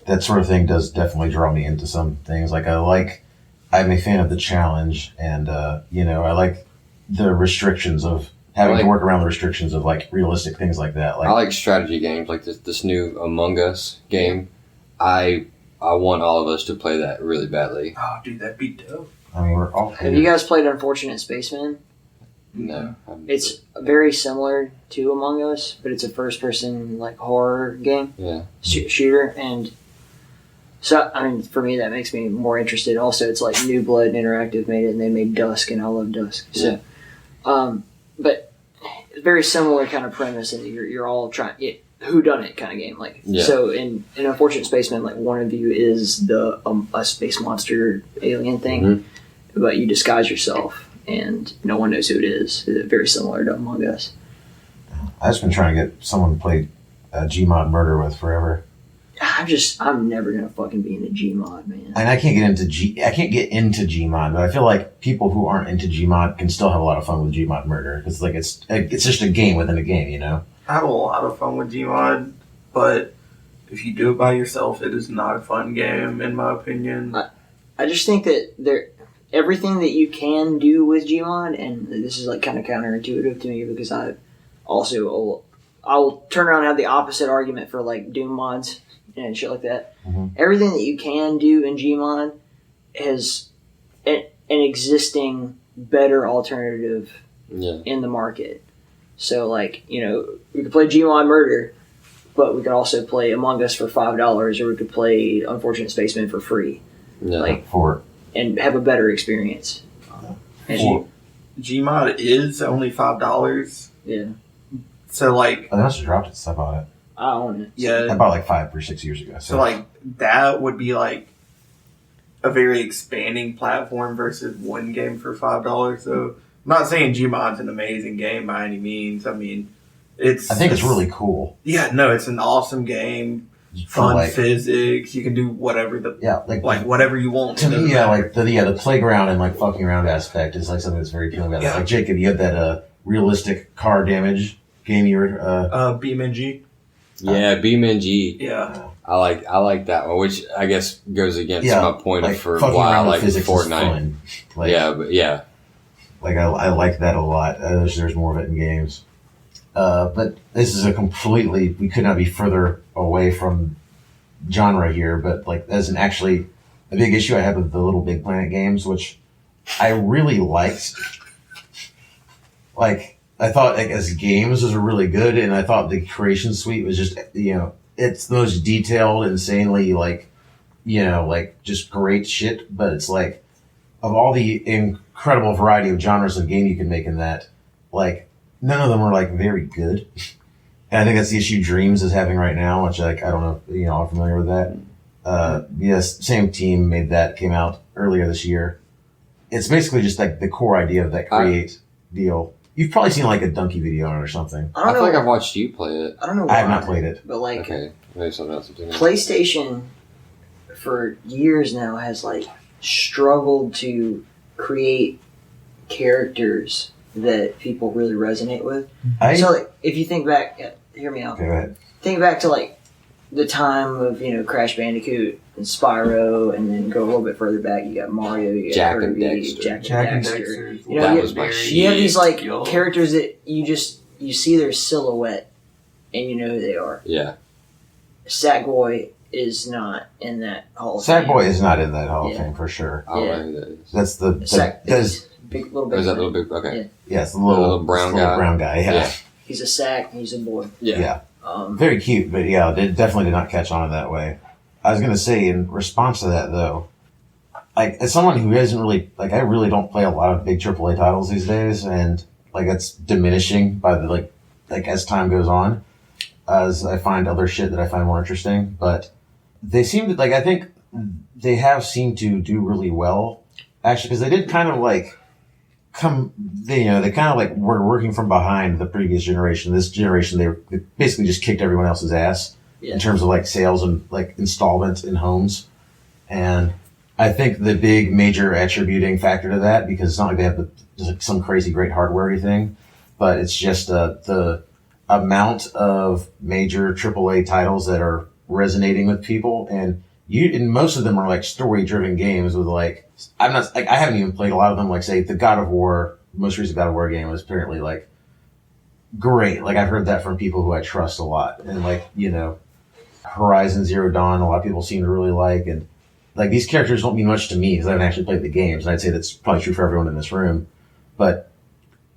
that sort of thing does definitely draw me into some things. Like I'm a fan of the challenge, and I like the restrictions of having to work around the restrictions of like realistic things like that. Like I like strategy games, like this new Among Us game. I want all of us to play that really badly. Oh, dude, that'd be dope. I mean, we're all. Have you guys played Unfortunate Spaceman? No. It's very similar to Among Us, but it's a first-person like horror game. Yeah. Shooter, and so I mean, for me, that makes me more interested. Also, it's like New Blood Interactive made it, and they made Dusk, and I love Dusk. So, but it's very similar kind of premise, and you're all trying whodunit kind of game. Like so, in Unfortunate Spaceman, like one of you is the a space monster alien thing, but you disguise yourself. And no one knows who it is. It's very similar to Among Us. I've just been trying to get someone to play Gmod Murder with forever. I'm never gonna fucking be into Gmod, man. And I can't get into Gmod, but I feel like people who aren't into Gmod can still have a lot of fun with Gmod Murder. It's like it's just a game within a game, you know. I have a lot of fun with Gmod, but if you do it by yourself, it is not a fun game, in my opinion. I just think that everything that you can do with Gmod, and this is like kind of counterintuitive to me because I'll turn around and have the opposite argument for like Doom mods and shit like that. Mm-hmm. Everything that you can do in Gmod has an existing better alternative in the market. So like, we could play Gmod Murder, but we could also play Among Us for $5, or we could play Unfortunate Spaceman for free. And have a better experience. Gmod is only $5. Yeah. So like, I must have dropped it since I bought it. I own it. Yeah. I bought like 5 or 6 years ago. So like that would be like a very expanding platform versus one game for $5. So I'm not saying Gmod's an amazing game by any means. I mean, I think it's really cool. Yeah, no, it's an awesome game. Fun physics. You can do whatever like whatever you want. To me, like the playground and like fucking around aspect is like something that's very appealing about it. Like Jacob, you have that realistic car damage game you were BeamNG. Yeah, BeamNG. Yeah. I like that one, which I guess goes against my point like for fucking why I around with like physics Fortnite. is fun. Like I like that a lot. There's more of it in games. But this is we could not be further away from genre here, but like as an actually a big issue I had with the Little Big Planet games, which I really liked. Like I thought like as games was really good, and I thought the creation suite was just it's the most detailed, insanely like just great shit. But it's like of all the incredible variety of genres of game you can make in that, like none of them are like very good. And I think that's the issue Dreams is having right now, which like I don't know if I'm familiar with that. Yes, same team made that, came out earlier this year. It's basically just like the core idea of that create deal. You've probably seen like a Donkey video on it or something. I feel like I've watched you play it. I don't know why. I have not played it. But like maybe something else. PlayStation for years now has like struggled to create characters that people really resonate with. So like, if you think back, hear me out. Okay, go ahead. Think back to like the time of Crash Bandicoot and Spyro, and then go a little bit further back. You got Mario, you got Jack Kirby, and Dexter. Jack and Dexter. That was my shit. You have these like characters that you see their silhouette, and you know who they are. Yeah. Sackboy is not in that Hall of Fame. Sackboy is not in that Hall of Fame for sure. I don't know who that is. That's the big little bit. Is that little big? Okay. Yeah. Yes, the little brown guy. Yeah. He's a sack. He's a boy. Yeah. Very cute, but yeah, they definitely did not catch on in that way. I was gonna say in response to that though, like as someone who isn't really like I really don't play a lot of big AAA titles these days, and like that's diminishing by the like as time goes on, as I find other shit that I find more interesting. But they seem to I think they have seemed to do really well actually, because they did kind of they kind of like were working from behind the previous generation. This generation, they basically just kicked everyone else's ass in terms of like sales and like installments in homes. And I think the big major attributing factor to that, because it's not like they have some crazy great hardware or anything, but it's just the amount of major AAA titles that are resonating with people. And most of them are like story-driven games with like, I haven't even played a lot of them. Like say the God of War, most recent God of War game was apparently like great. Like I've heard that from people who I trust a lot. And like, Horizon Zero Dawn, a lot of people seem to really like. And like these characters don't mean much to me because I haven't actually played the games. And I'd say that's probably true for everyone in this room. But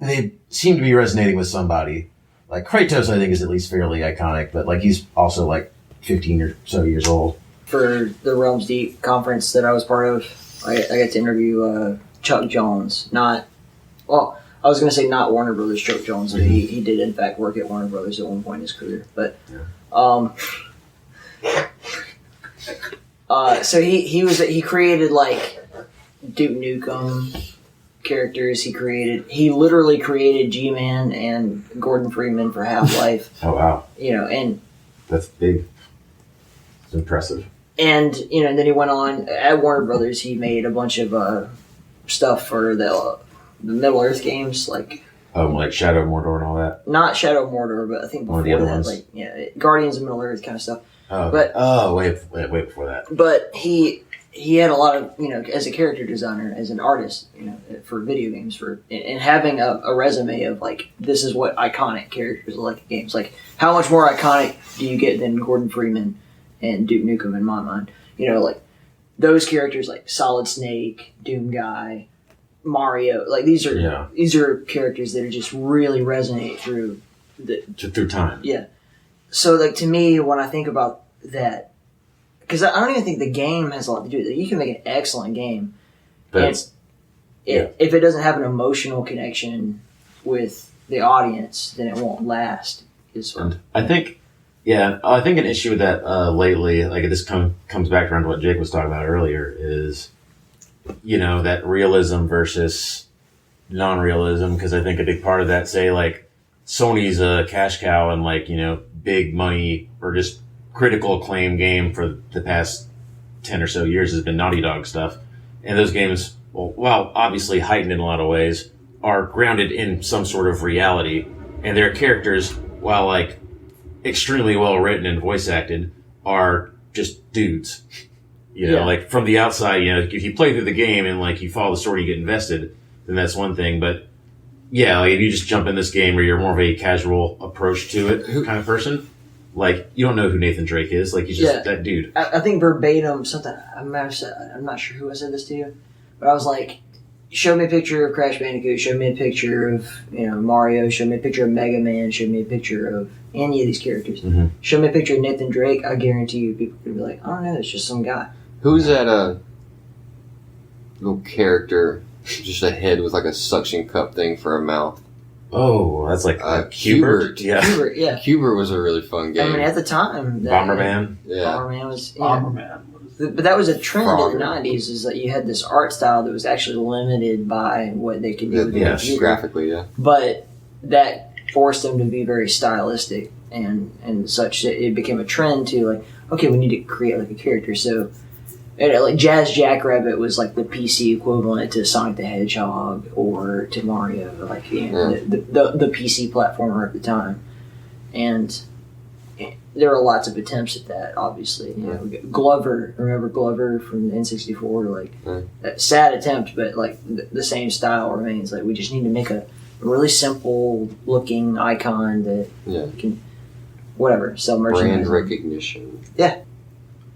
they seem to be resonating with somebody. Like Kratos, I think, is at least fairly iconic, but like he's also like 15 or so years old. For the Realms Deep conference that I was part of, I got to interview Chuck Jones. I was going to say not Warner Brothers Chuck Jones, but he did in fact work at Warner Brothers at one point in his career. But so he created like Duke Nukem characters. He literally created G-Man and Gordon Freeman for Half-Life. Oh wow! And that's big. It's impressive. And then he went on at Warner Brothers. He made a bunch of stuff for the Middle Earth games, like Shadow of Mordor and all that. Not Shadow of Mordor, but I think before the other that, ones. Guardians of Middle Earth kind of stuff. Oh, but way before that. But he had a lot of as a character designer, as an artist, for video games, and having a resume of like this is what iconic characters are like in games. Like how much more iconic do you get than Gordon Freeman and Duke Nukem in my mind? Like those characters like Solid Snake, Doom Guy, Mario. Like these are characters that are just really resonate through time. Yeah. So like to me, when I think about that, because I don't even think the game has a lot to do with it. You can make an excellent game, but if it doesn't have an emotional connection with the audience, then it won't last. I think an issue with that lately, like this comes back around to what Jake was talking about earlier, is that realism versus non-realism. Because I think a big part of that, say like Sony's a cash cow and like big money or just critical acclaim game for the past 10 or so years has been Naughty Dog stuff. And those games, while obviously heightened in a lot of ways, are grounded in some sort of reality. And their characters, while like extremely well written and voice acted, are just dudes. Like from the outside, if you play through the game and like you follow the story, you get invested, then that's one thing. But like if you just jump in this game or you're more of a casual approach to it kind of person, like you don't know who Nathan Drake is. Like he's just that dude. I think verbatim something. I'm not sure who I said this to, but I was like, show me a picture of Crash Bandicoot, show me a picture of Mario, show me a picture of Mega Man, show me a picture of any of these characters. Mm-hmm. Show me a picture of Nathan Drake. I guarantee you, people could be like, I don't know, it's just some guy. Who's that little character? Just a head with like a suction cup thing for a mouth. Oh, that's like Hubert. Yeah. Hubert, yeah. Hubert was a really fun game. I mean, at the time, Bomberman. Yeah. Bomberman was. Bomberman. But that was a trend in the 90s, is that you had this art style that was actually limited by what they could do with the computer. Graphically, yeah. But that forced them to be very stylistic and such that it became a trend to like, okay, we need to create like a character. So like Jazz Jackrabbit was like the PC equivalent to Sonic the Hedgehog or to Mario, like the PC platformer at the time. And there were lots of attempts at that, obviously. Glover, remember Glover from the N64? Like, that sad attempt, but like the same style remains. Like, we just need to make a really simple looking icon that can, whatever, sell merchandise. Brand recognition. Yeah.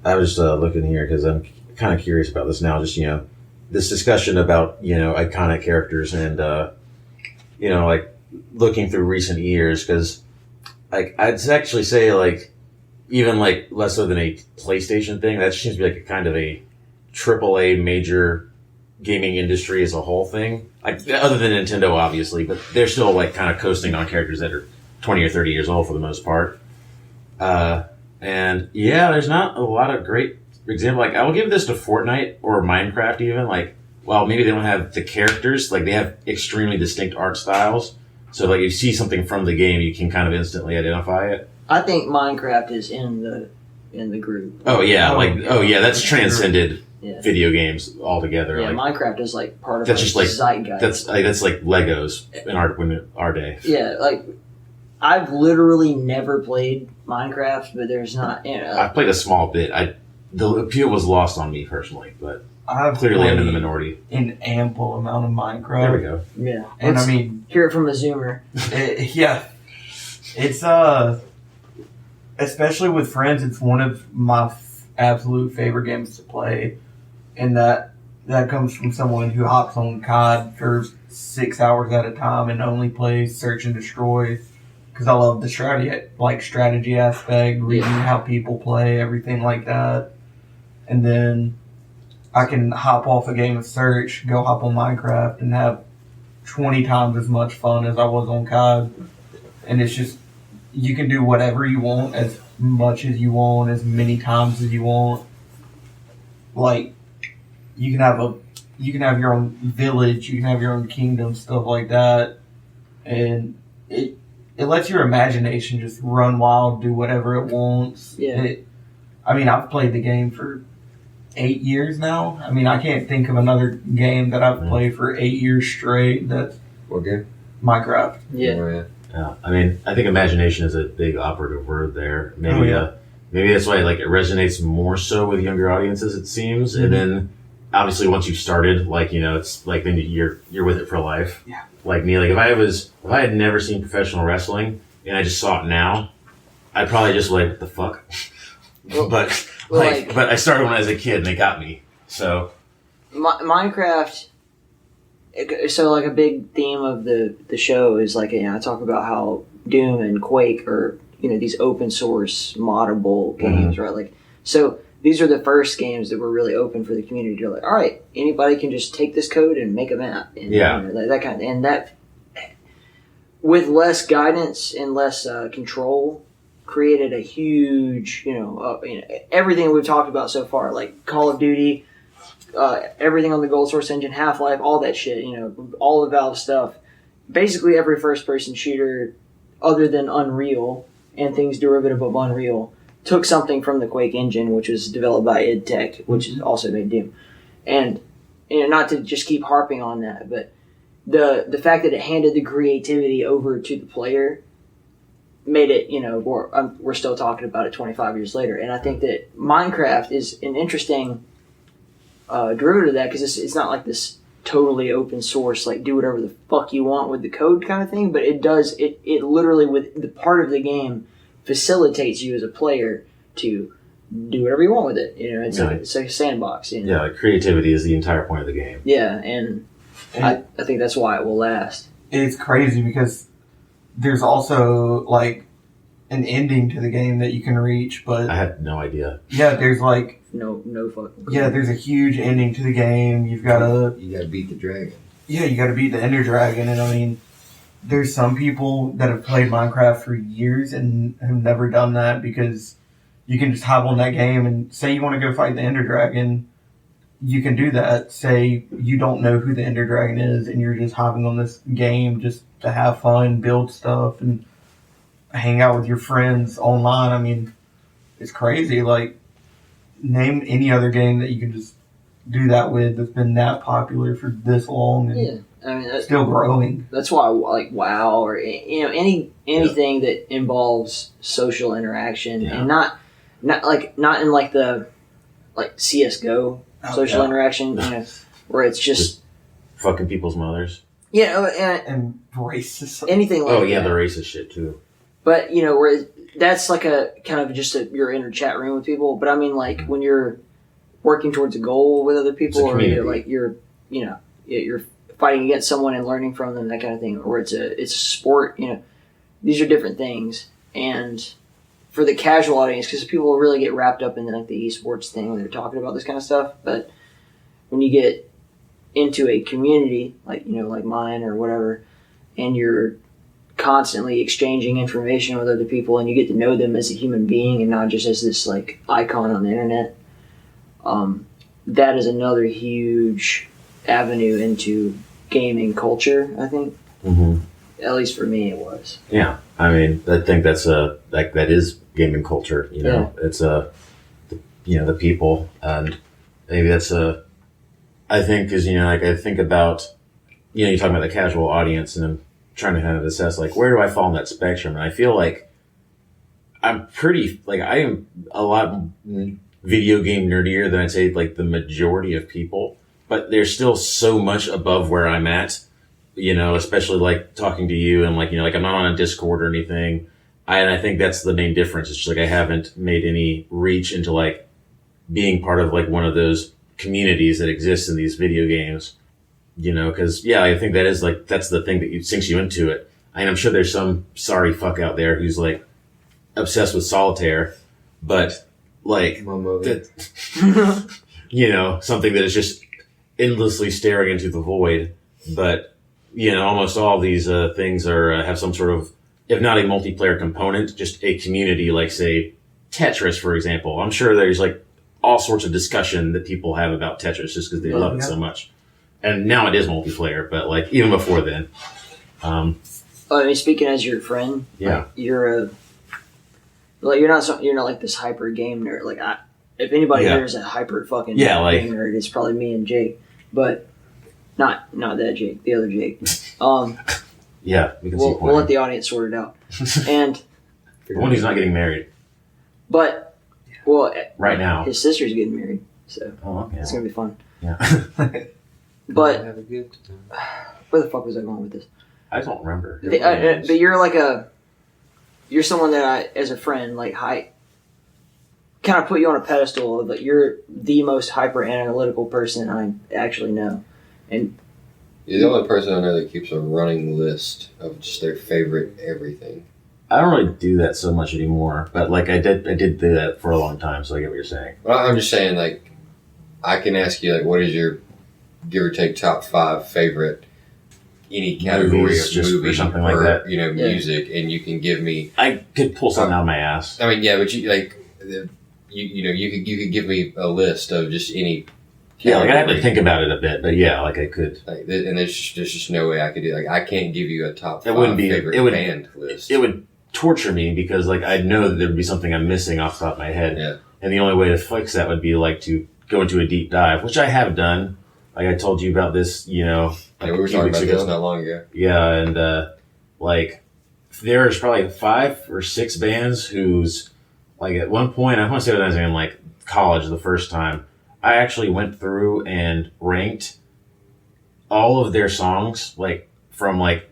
I was looking here because I'm kind of curious about this now. Just, this discussion about, iconic characters and, like looking through recent years, because like I'd actually say like even like less so than a PlayStation thing, that seems to be like a kind of a AAA major gaming industry as a whole thing. Like other than Nintendo, obviously, but they're still like kind of coasting on characters that are 20 or 30 years old for the most part. And there's not a lot of great examples. Like I will give this to Fortnite or Minecraft even. Like while maybe they don't have the characters, like they have extremely distinct art styles. So like if you see something from the game, you can kind of instantly identify it. I think Minecraft is in the group. Oh yeah, that's transcended Yeah. video games altogether. Yeah, like, Minecraft is like part of that's just like zeitgeist. that's like Legos in our day. Yeah, like I've literally never played Minecraft, but there's not. I played a small bit. The appeal was lost on me personally, but I've clearly I'm in the played minority. an ample amount of Minecraft. There we go. Yeah, And I mean, hear it from a Zoomer. yeah, it's especially with friends, it's one of my absolute favorite games to play, and that comes from someone who hops on COD for 6 hours at a time and only plays Search and Destroy, because I love the strategy aspect, reading how people play, everything like that, and then I can hop off a game of Search, go hop on Minecraft, and have 20 times as much fun as I was on COD. And it's just, you can do whatever you want, as much as you want, as many times as you want. Like, you can have your own village, you can have your own kingdom, stuff like that. And it lets your imagination just run wild, do whatever it wants. Yeah. I've played the game for 8 years now. I mean, I can't think of another game that I've played for 8 years straight. That's What game? Minecraft. Yeah. Oh, yeah. Yeah, I mean, I think imagination is a big operative word there. Maybe, maybe that's why like it resonates more so with younger audiences. It seems, and then obviously once you've started, like it's like then you're with it for life. Yeah. Like me, like if I had never seen professional wrestling and I just saw it now, I'd probably just like what the fuck. But I started when I was a kid and they got me. So Minecraft. So like a big theme of the show is like I talk about how Doom and Quake are these open source moddable games, right? Like so these are the first games that were really open for the community to like, all right, anybody can just take this code and make a map, and that kind of, and that with less guidance and less control created a huge everything we've talked about so far, like Call of Duty. Everything on the Gold Source engine, Half-Life, all that shit, all the Valve stuff. Basically every first-person shooter other than Unreal and things derivative of Unreal took something from the Quake engine, which was developed by id Tech, which is also made Doom. And not to just keep harping on that, but the fact that it handed the creativity over to the player made it, we're still talking about it 25 years later. And I think that Minecraft is an interesting derivative of that, because it's not like this totally open source, like do whatever the fuck you want with the code kind of thing, but it literally with the part of the game facilitates you as a player to do whatever you want with it. It's like a sandbox. Yeah, like creativity is the entire point of the game. Yeah, and I think that's why it will last. It's crazy because there's also like an ending to the game that you can reach, but I had no idea. Yeah, there's like no fucking. Yeah, there's a huge ending to the game. You gotta beat the dragon. Yeah, you gotta beat the Ender Dragon, and I mean, there's some people that have played Minecraft for years and have never done that, because you can just hop on that game and say you want to go fight the Ender Dragon. You can do that. Say you don't know who the Ender Dragon is, and you're just hopping on this game just to have fun, build stuff, and hang out with your friends online. I mean, it's crazy. Like, name any other game that you can just do that with that's been that popular for this long and I mean, still growing. That's why, like WoW or anything that involves social interaction and not in like the CS:GO social interaction, where it's just fucking people's mothers. And racist. Anything like that. The racist shit too. But where that's like a kind of just your inner chat room with people. But I mean, like when you're working towards a goal with other people, or you're fighting against someone and learning from them, that kind of thing, or it's a sport. These are different things. And for the casual audience, because people really get wrapped up in like the esports thing when they're talking about this kind of stuff. But when you get into a community like like mine or whatever, and you're constantly exchanging information with other people, and you get to know them as a human being and not just as this like icon on the internet, that is another huge avenue into gaming culture, I think. Mm-hmm. At least for me, it was. Yeah, I mean, I think that's that is gaming culture. You know, it's the people, and maybe that's I think because like I think about you're talking about the casual audience, and I'm trying to kind of assess like where do I fall in that spectrum, and I feel like I'm pretty I am a lot video game nerdier than I'd say like the majority of people, but there's still so much above where I'm at. Especially like talking to you and like I'm not on a Discord or anything. And I think that's the main difference. It's just like I haven't made any reach into like being part of like one of those communities that exists in these video games. Because I think that is like that's the thing that sinks you into it. And I'm sure there's some sorry fuck out there who's like obsessed with solitaire, but like something that is just endlessly staring into the void. But almost all these things have some sort of, if not a multiplayer component, just a community, like say Tetris, for example. I'm sure there's like all sorts of discussion that people have about Tetris just because they love it so much. And now it is multiplayer, but like even before then. I mean, speaking as your friend, yeah, you're you're not like this hyper game nerd. Like if anybody here is a hyper fucking game nerd, it's probably me and Jake, but. Not that Jake, the other Jake. Yeah, we can see. We'll let the audience sort it out. And the one who's not getting married. But right now his sister's getting married, so it's gonna be fun. Yeah. But have a good time. Where the fuck was I going with this? I don't remember. But you're someone that I, as a friend, like kind of put you on a pedestal of like you're the most hyper analytical person I actually know. And you're the only person I know that keeps a running list of just their favorite everything. I don't really do that so much anymore, but like I did do that for a long time, so I get what you're saying. Well, I'm just saying, like, I can ask you, like, what is your give or take top 5 favorite any category movies, of movie or something like that, music, and you can give me. I could pull something out of my ass. I mean, yeah, but you like, you could give me a list of just any. Yeah, like I have to think about it a bit, but yeah, like I could. Like, and there's just no way I could do. Like, I can't give you a top 5 favorite band list. It would torture me because like I know that there would be something I'm missing off the top of my head. Yeah. And the only way to fix that would be like to go into a deep dive, which I have done. Like I told you about this, we were talking about this not long ago. Yeah, and like there's probably 5 or 6 bands whose like at one point I want to say when I was in like college the first time. I actually went through and ranked all of their songs, like from like,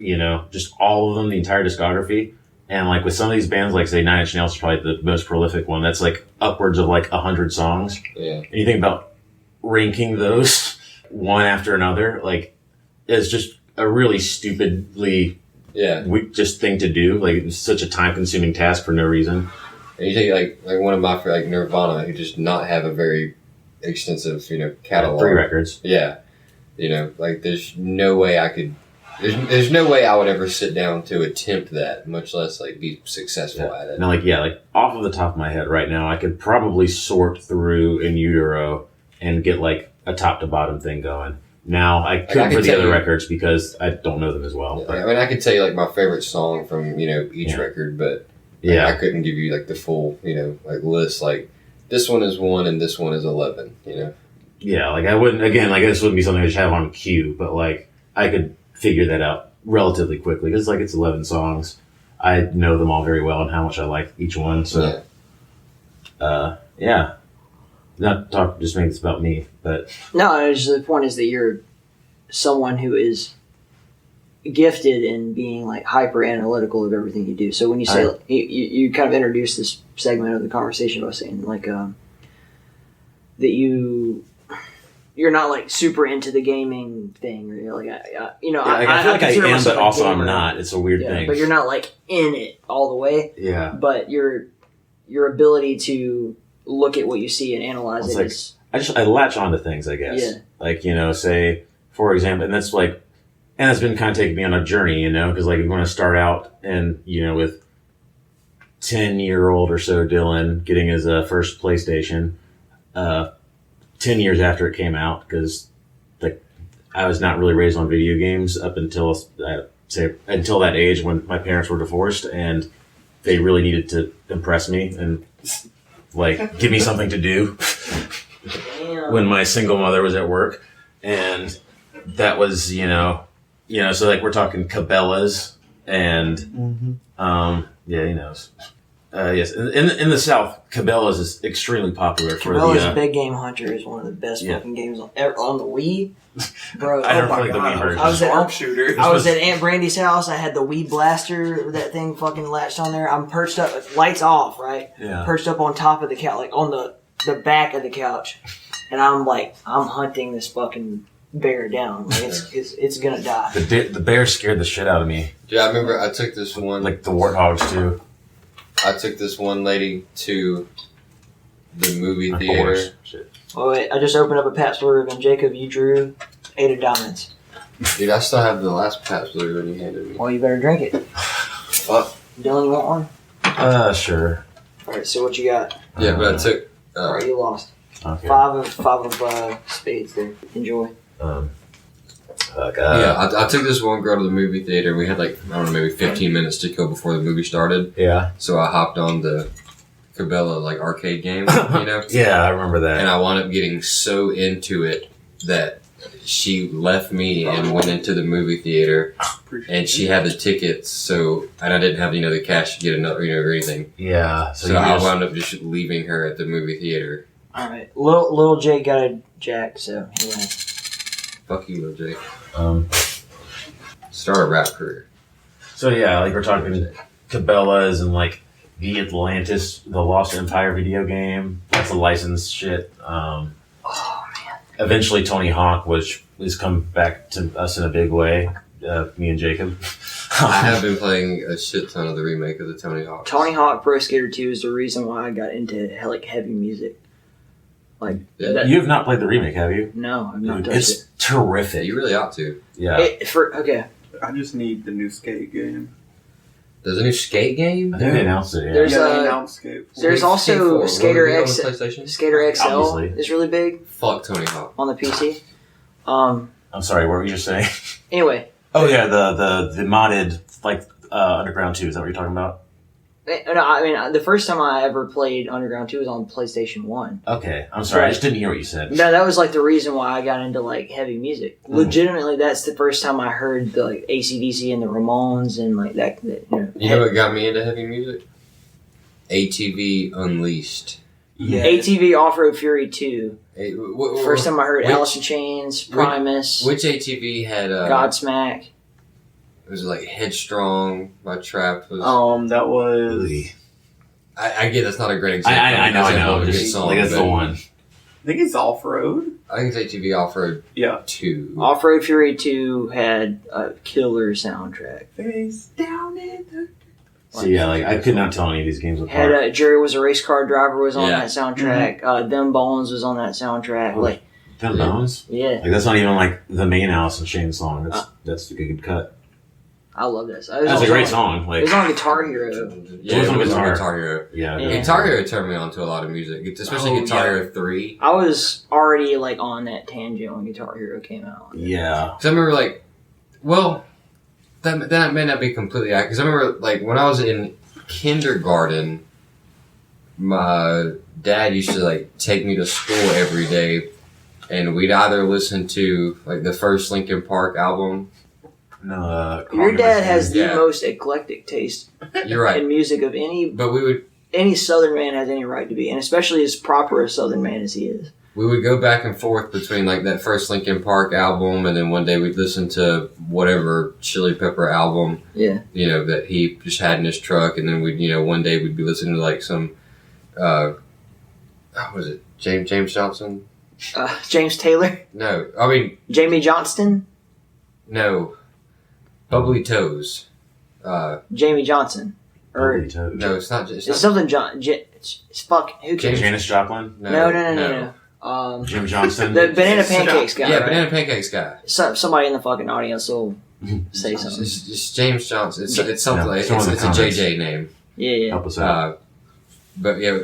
just all of them, the entire discography. And like with some of these bands, like say 9 Inch Nails is probably the most prolific one. That's like upwards of like 100 songs. Yeah. And you think about ranking those one after another, like it's just a really stupidly just thing to do. Like it's such a time consuming task for no reason. And you take like one of my like Nirvana, who just not have a very extensive, catalog. 3 records. Yeah. Like there's no way I could, there's no way I would ever sit down to attempt that, much less like be successful at it. Now like off of the top of my head right now, I could probably sort through in utero and get like a top to bottom thing going. Now I couldn't for the other records because I don't know them as well. Yeah, I mean, I could tell you like my favorite song from, each record, but I couldn't give you like the full, like list, like, this one is 1 and this one is 11, Yeah, like I wouldn't, again, like this wouldn't be something I just have on cue, but like I could figure that out relatively quickly because like it's 11 songs. I know them all very well and how much I like each one. So, not talk, just make this about me, but. No, the point is that you're someone who is gifted in being like hyper analytical of everything you do. So when you say you kind of introduced this segment of the conversation by saying like that you're not like super into the gaming thing, or you're like I feel like I am, but also I'm not. It's a weird thing. But you're not like in it all the way. Yeah. But your ability to look at what you see and analyze it is. I latch on to things, I guess. Yeah. Like say for example, and that's like. And it's been kind of taking me on a journey, because like you want to start out and, with 10-year-old or so Dylan getting his first PlayStation 10 years after it came out, because like I was not really raised on video games up until until that age when my parents were divorced, and they really needed to impress me and like give me something to do when my single mother was at work, and that was so like we're talking Cabela's and yes, in the South, Cabela's is extremely popular for Cabela's Big Game Hunter is one of the best fucking games on the Wii. Bro, I don't play the Wii version. I was at Aunt Brandy's house. I had the Wii blaster. That thing fucking latched on there. I'm perched up, lights off, right? Yeah. Perched up on top of the couch, like on the back of the couch, and I'm hunting this fucking bear down. Like it's gonna die. The bear scared the shit out of me. Yeah, I remember I took this one. Like the warthogs too. I took this one lady to the movie theater. Oh wait, I just opened up a Pabst Blue Ribbon. Jacob, you drew 8 of diamonds. Dude, I still have the last Pabst Blue Ribbon you handed me. Well, you better drink it. What? Dylan, you want one? Sure. All right, so what you got? Yeah, but I took. All right, you lost. Okay. Five of spades there. Enjoy. Yeah, I took this one girl to the movie theater. We had maybe 15 minutes to go before the movie started. Yeah. So I hopped on the Cabela arcade game, Yeah, I remember that. And I wound up getting so into it that she left me and went into the movie theater, and she had the tickets. And I didn't have the cash to get another or anything. Yeah. So I wound up just leaving her at the movie theater. All right, little Jake got a jack, so he went. Fuck you, Lil Jake. Start a rap career. So yeah, like we're talking Cabela's and like the Atlantis, the Lost Empire video game. That's a licensed shit. Oh man. Eventually, Tony Hawk, which has come back to us in a big way. Me and Jacob. I have been playing a shit ton of the remake of the Tony Hawk. Tony Hawk Pro Skater 2 is the reason why I got into heavy music. You have not played the remake, have you? No, I've not touched it's it. terrific. You really ought to. Yeah. Okay. I just need the new skate game. There's a new skate game? I think they announced it. Yeah. There's they announced Skate 4. There's also Skater X. On the PlayStation? Skater XL Obviously. is really big Fuck Tony Hawk. on the PC. I'm sorry, what were you just saying? Anyway. Oh yeah, the modded Underground 2. Is that what you're talking about? No, I mean the first time I ever played Underground 2 was on PlayStation 1. Okay, I'm sorry, I just didn't hear what you said. No, that was the reason why I got into heavy music. Legitimately, that's the first time I heard the AC/DC and the Ramones and that. You know what got me into heavy music? ATV Unleashed. Yeah. ATV Off-Road Fury 2. First time I heard Alice in Chains, Primus. Which ATV had Godsmack. It was Headstrong by Trap. That was. I get that's not a great example. I know. It's a Just, song, that's the one. I think it's Off Road. I think it's ATV Off-Road 2. Off-Road Fury 2 had a killer soundtrack. Face down in the... So yeah, I could not tell any of these games apart. Had Jerry Was a Race Car Driver was on that soundtrack. Them Bones was on that soundtrack. Them Bones? Yeah. That's not even the main Alice in Chains song. That's a good cut. I love this. That's a great song. It was on Guitar Hero. Yeah, it was on Guitar Hero. Yeah. Guitar Hero turned me on to a lot of music, especially Guitar Hero 3. I was already on that tangent when Guitar Hero came out. Yeah. So I remember that may not be completely accurate. Because I remember when I was in kindergarten, my dad used to take me to school every day, and we'd either listen to the first Linkin Park album. No, your dad has the most eclectic taste. You're right. In music of any Southern man has any right to be, and especially as proper a Southern man as he is. We would go back and forth between that first Linkin Park album, and then one day we'd listen to whatever Chili Pepper album. Yeah. That he just had in his truck, and then we'd one day we'd be listening to some, what was it, James Johnson? James Taylor. No, I mean Jamie Johnston. No. Bubbly Toes. Jamie Johnson. Bubbly Toes. No, it's not. It's something John. Fuck. Who cares? Janis Joplin? No. Jim Johnston. The Banana Pancakes guy. Yeah, right? Banana Pancakes guy. Somebody in the fucking audience will say something. It's James Johnson. It's something. No, it's a a JJ name. Yeah. Help us out. But yeah,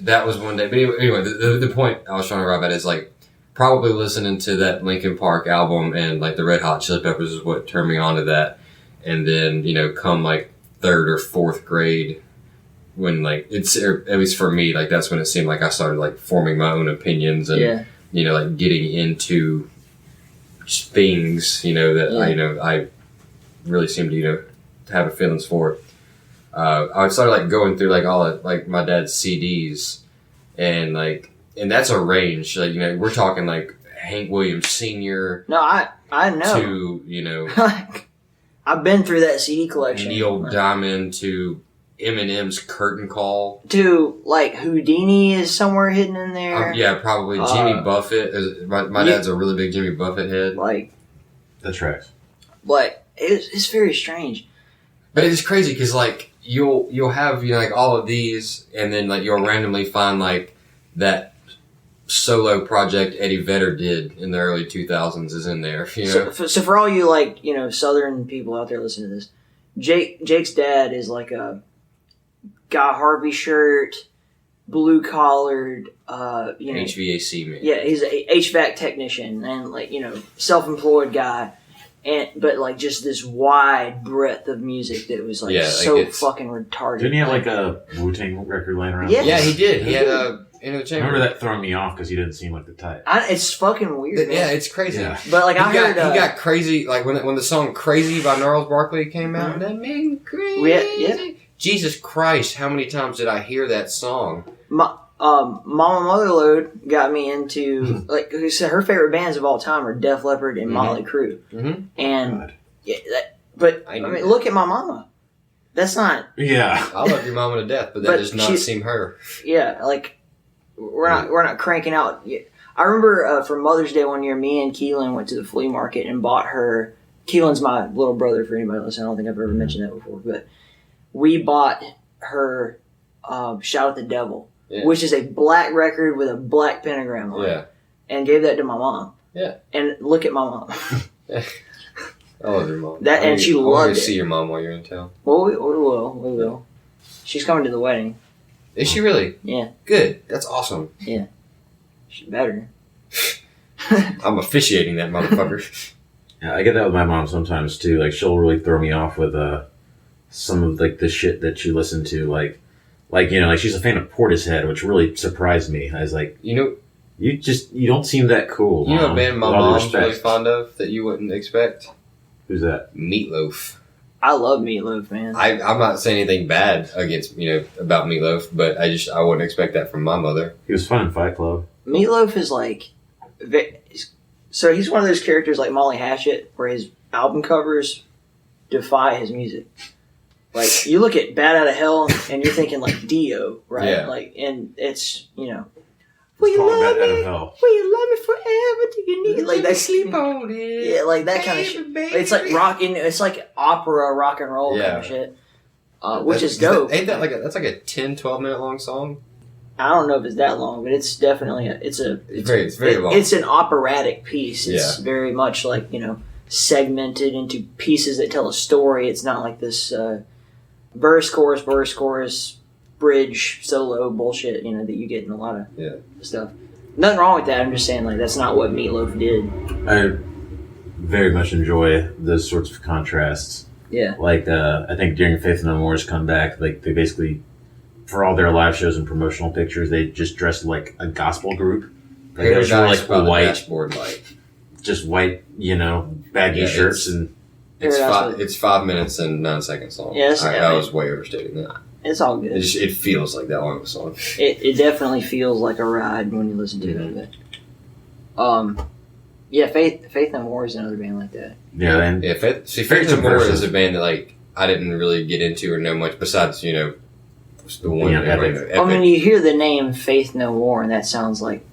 that was one day. But anyway, the point I was trying to arrive at is probably listening to that Linkin Park album and like the Red Hot Chili Peppers is what turned me on to that. And then, come like 3rd or 4th grade, when like it's, or at least for me, like that's when it seemed like I started like forming my own opinions and, like getting into things, that I really seemed to, have a feelings for. I started like going through like all of, like my dad's CDs and that's a range. Like, we're talking like Hank Williams Sr. No, I know. To, I've been through that CD collection. Neil Diamond to Eminem's Curtain Call. To, like, Houdini is somewhere hidden in there. Yeah, probably. Jimmy Buffett. My dad's a really big Jimmy Buffett head. Like. That tracks. But it's very strange. But it's crazy because, like, you'll have, like, all of these, and then, like, you'll randomly find, like, that solo project Eddie Vedder did in the early 2000s is in there, So for all you, like, Southern people out there listening to this, Jake's dad is like a Guy Harvey shirt, blue-collared, HVAC man. Yeah, he's an HVAC technician and, like, self-employed guy. But like just this wide breadth of music that was like fucking retarded. Didn't he have like a Wu-Tang record laying around? Yeah, he did. He had a In the Chamber. I remember that throwing me off because he didn't seem like the type. It's fucking weird. Yeah, it's crazy. Yeah. But like he got crazy. Like when the song "Crazy" by Gnarls Barkley came out, that made me crazy. Yeah. Jesus Christ, how many times did I hear that song? Mama Motherload got me into like her favorite bands of all time are Def Leppard and Motley Crue. Mm-hmm. And I mean, look at my mama. That's not. Yeah, I love your mama to death, but that does not seem her. Yeah, like we're not cranking out. I remember for Mother's Day one year, me and Keelan went to the flea market and bought her. Keelan's my little brother. For anybody listening, I don't think I've ever mentioned that before, but we bought her "Shout at the Devil." Yeah. Which is a black record with a black pentagram on it. And gave that to my mom. Yeah. And look at my mom. I love your mom. She loved it. See your mom while you're in town. Well, we will. She's coming to the wedding. Is she really? Yeah. Good. That's awesome. Yeah. She better. I'm officiating that motherfucker. Yeah, I get that with my mom sometimes too. Like she'll really throw me off with some of like the shit that she listened to, like she's a fan of Portishead, which really surprised me. I was like, you don't seem that cool. You know a band my mom's really fond of that you wouldn't expect? Who's that? Meatloaf. I love Meatloaf, man. I'm not saying anything bad against about Meatloaf, but I wouldn't expect that from my mother. He was fun in Fight Club. Meatloaf is like, so he's one of those characters like Molly Hatchet, where his album covers defy his music. Like, you look at Bad Out of Hell, and you're thinking, like, Dio, right? Yeah. Like, and it's, will you love me? Will you love me forever? Do you need like that? Sleep on it. Yeah, like that kind of shit. It's like it's like opera, rock and roll kind of shit. Which is dope. Ain't that that's like a 10, 12 minute long song? I don't know if it's that long, but it's definitely it's very long. It's an operatic piece. It's very much like, segmented into pieces that tell a story. It's not like this verse, chorus, bridge, solo bullshit, that you get in a lot of stuff. Nothing wrong with that. I'm just saying, like, that's not what Meatloaf did. I very much enjoy those sorts of contrasts. Yeah. Like, I think during Faith No More's comeback, like, they basically, for all their live shows and promotional pictures, they just dressed like a gospel group. Like, they were like white, dashboard light. Just white, baggy shirts and. It's 5 minutes and 9 seconds long. Yes, I was way overstating that. It's all good. It feels like that long of a song. It definitely feels like a ride when you listen to it. But, Faith No More is another band like that. Yeah, and Faith No More is a band that like I didn't really get into or know much besides the one. Epic. I mean, you hear the name Faith No More, and that sounds like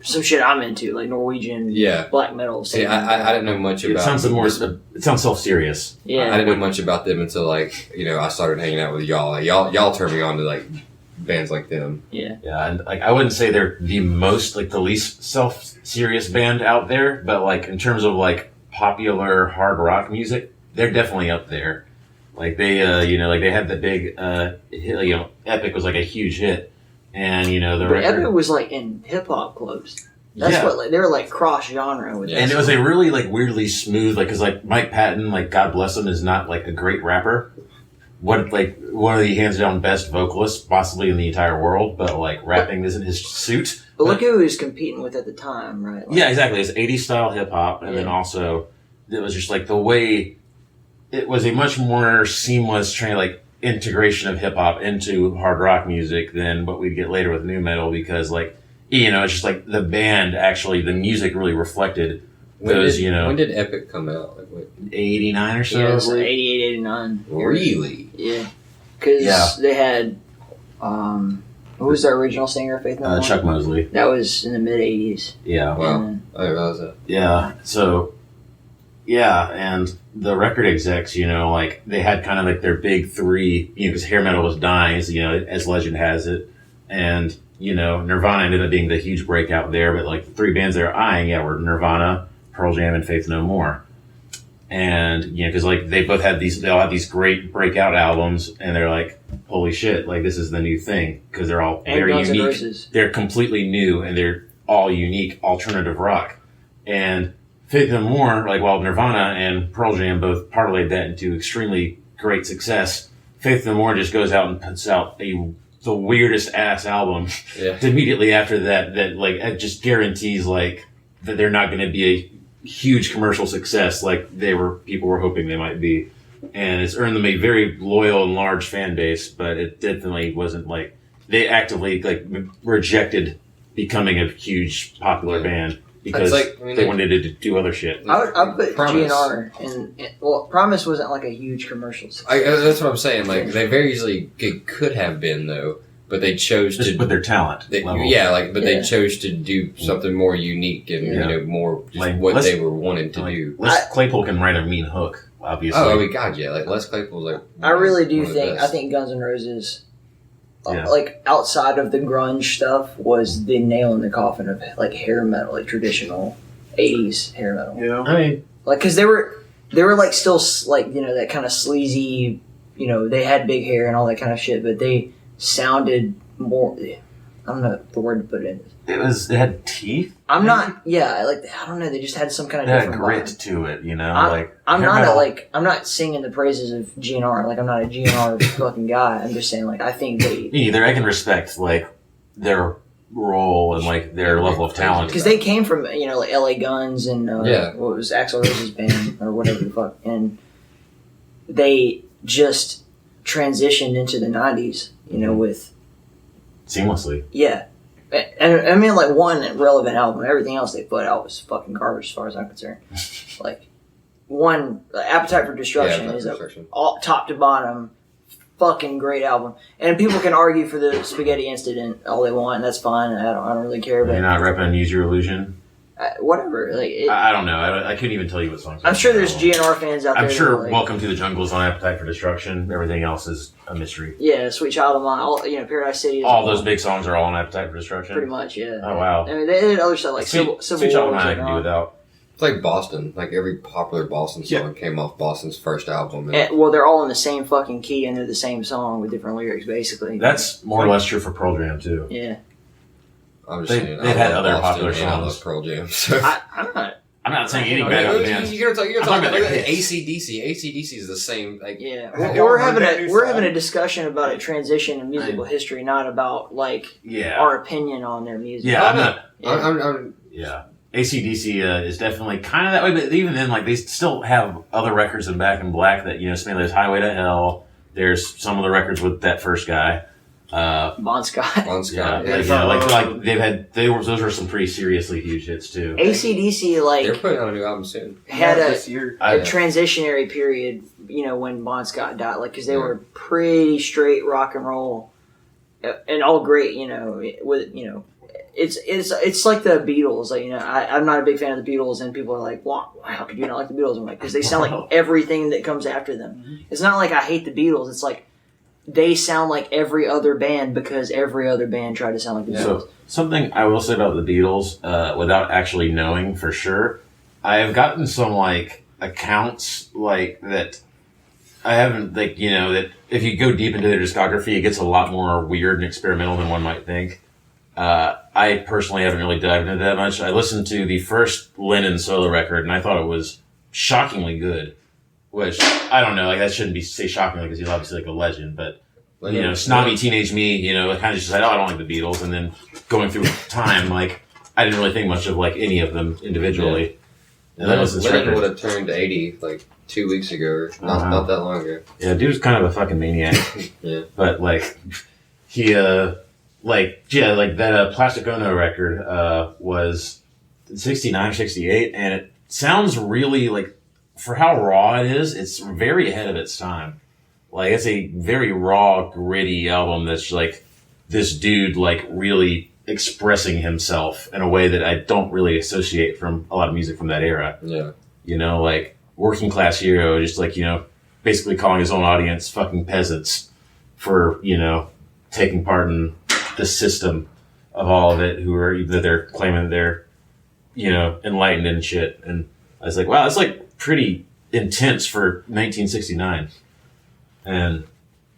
some shit I'm into, like Norwegian black metal. See, I didn't know much about. It sounds self-serious. Yeah, I didn't know much about them until I started hanging out with y'all. Like, y'all turned me on to like bands like them. Yeah, and like I wouldn't say they're the least self-serious band out there, but like in terms of like popular hard rock music, they're definitely up there. Like they, like they had the big hit. Epic was like a huge hit. And the But record. Epic was like in hip hop clubs. That's Yeah. what they were like cross genre with. And it was a really weirdly smooth, because Mike Patton, God bless him, is not a great rapper. One of the hands down best vocalists possibly in the entire world, but rapping isn't his suit. But look who he was competing with at the time, right? Yeah, exactly. It's 80s style hip hop, and then also it was just the way it was a much more seamless integration of hip hop into hard rock music than what we'd get later with nu metal, because it's just the band actually, the music really reflected those, When did Epic come out? 89 or so? Yeah, it was 88, 89. Really? Yeah. Because they had, who was the original singer of Faith No More? Chuck Mosley. That was in the mid 80s. Yeah. Wow. I didn't realize that. Yeah. So, and the record execs, they had kind of their big three, because hair metal was dying, as legend has it. And, Nirvana ended up being the huge breakout there, but the three bands they were eyeing, were Nirvana, Pearl Jam, and Faith No More. And, because they all have these great breakout albums, and they're holy shit, this is the new thing, because they're all very Guns N' unique. Roses. They're completely new, and they're all unique alternative rock. And Faith No More, while Nirvana and Pearl Jam both parlayed that into extremely great success, Faith No More just goes out and puts out the weirdest ass album immediately after that it just guarantees that they're not going to be a huge commercial success people were hoping they might be. And it's earned them a very loyal and large fan base, but it definitely wasn't they actively rejected becoming a huge popular band because they wanted to do other shit. I would put Promise. GNR in, Promise wasn't a huge commercial success. That's what I'm saying. They very easily could have been, though, but they chose just to with their talent. They Yeah. chose to do something more unique and more just what Les- they were wanting to do. Les Claypool can write a mean hook, obviously. Oh, God, yeah. Les Claypool's I really do one of the think, best. I think Guns N' Roses, Yeah. outside of the grunge stuff, was the nail in the coffin of hair metal, traditional 80s hair metal. Yeah. I mean, Because they were still that kind of sleazy, they had big hair and all that kind of shit, but they sounded more, I don't know the word to put it in. it had teeth. I'm not, I don't know, they just had some kind of It had different grit vibe. to it, I'm hair not metal- I'm not singing the praises of GNR. I'm not a GNR fucking guy. I'm just saying, I think they, Me neither. I can respect their role and their level of talent. because they came from LA Guns and what was Axl Rose's band or whatever the fuck, and they just transitioned into the 90s, with seamlessly. and I mean one relevant album. Everything else they put out was fucking garbage as far as I'm concerned. One Appetite for Destruction is all top to bottom fucking great album, and people can argue for the Spaghetti Incident all they want, and that's fine. I don't really care, but You're not repping Use Your Illusion. whatever. I don't know. I couldn't even tell you what songs. I'm sure there's GNR fans out there. I'm sure that are Welcome to the Jungle is on Appetite for Destruction. Everything else is a mystery. Yeah, Sweet Child of Mine. All Paradise City. Is All those big songs are all on Appetite for Destruction. pretty much. Yeah. Oh wow. I mean, they did other stuff Civil Sweet Child of War. Mine I can do without. It's like Boston. Every popular Boston song came off Boston's first album. Well, they're all in the same fucking key and they're the same song with different lyrics, basically. That's more or less true for Pearl Jam too. Yeah. I'm just saying. They've had I love other Boston popular and I songs. love Pearl Jam. So. I'm not saying any bad other bands. You're talking I'm talking about about their hits. AC/DC. AC/DC is the same. Yeah, Y'all we're heard that new we're song? having a discussion about a transition in musical history, not about our opinion on their music. Yeah, I'm not. I'm Yeah. AC/DC is definitely kind of that way, but even then, they still have other records in Back in Black that, there's Highway to Hell, there's some of the records with that first guy. Bon Scott. Bon Scott. Those were some pretty seriously huge hits too. AC/DC, they're putting out a new album soon. had this year. a transitionary period, when Bon Scott died, because they were pretty straight rock and roll, and all great, with, it's like the Beatles, I'm not a big fan of the Beatles, and people are like, wow, how could you not like the Beatles? I'm like, because they sound like everything that comes after them. Mm-hmm. It's not like I hate the Beatles, it's like, they sound like every other band because every other band tried to sound like the Beatles. So something I will say about the Beatles, without actually knowing for sure, I have gotten some accounts that I haven't, like, you know, that if you go deep into their discography, it gets a lot more weird and experimental than one might think. I personally haven't really dived into that much. I listened to the first Lennon solo record, and I thought it was shockingly good. Which, I don't know, like, that shouldn't be say shockingly because he's obviously, like, a legend, but, you know, snobby teenage me, you know, kind of just said, oh, I don't like the Beatles, and then going through time, like, I didn't really think much of, like, any of them individually. Yeah. And that was this Lennon record. would have turned 80, like, 2 weeks ago, or not that long ago. Yeah, dude was kind of a fucking maniac. Yeah. But, like, he, like that Plastic Ono record was 69 or 68, and it sounds really, like, for how raw it is, it's very ahead of its time. Like, it's a very raw, gritty album that's, like, this dude, like, really expressing himself in a way that I don't really associate from a lot of music from that era. Yeah. You know, like, working class hero, just, like, you know, basically calling his own audience fucking peasants for, you know, taking part in the system of all of it, that they're claiming that they're, you know, enlightened and shit. And I was like, wow, that's, like, pretty intense for 1969. And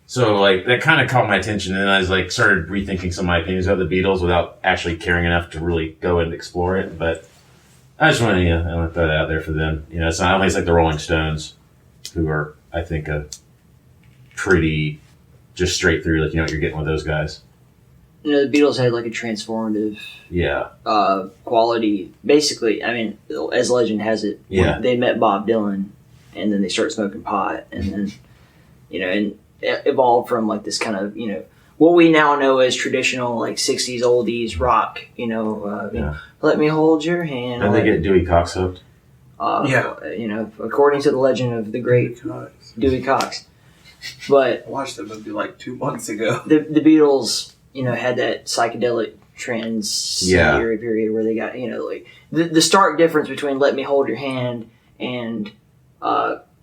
so, like, that kind of caught my attention, and I was, like, started rethinking some of my opinions about the Beatles without actually caring enough to really go and explore it. But I just want to, I want to throw that out there for them. You know, it's not only like the Rolling Stones, who are, I think, a pretty just straight through, like, you know what you're getting with those guys. You know, the Beatles had like a transformative quality. Basically, I mean, as legend has it, when they met Bob Dylan, and then they started smoking pot, and then, you know, and it evolved from like this kind of, you know, what we now know as traditional like 60s oldies rock, you know, let me hold your hand. Did they get Dewey Cox hooked? You know, according to the legend of the great Dewey Cox. But I watched that movie like 2 months ago. The Beatles, you know, had that psychedelic period where they got, you know, like the stark difference between Let Me Hold Your Hand and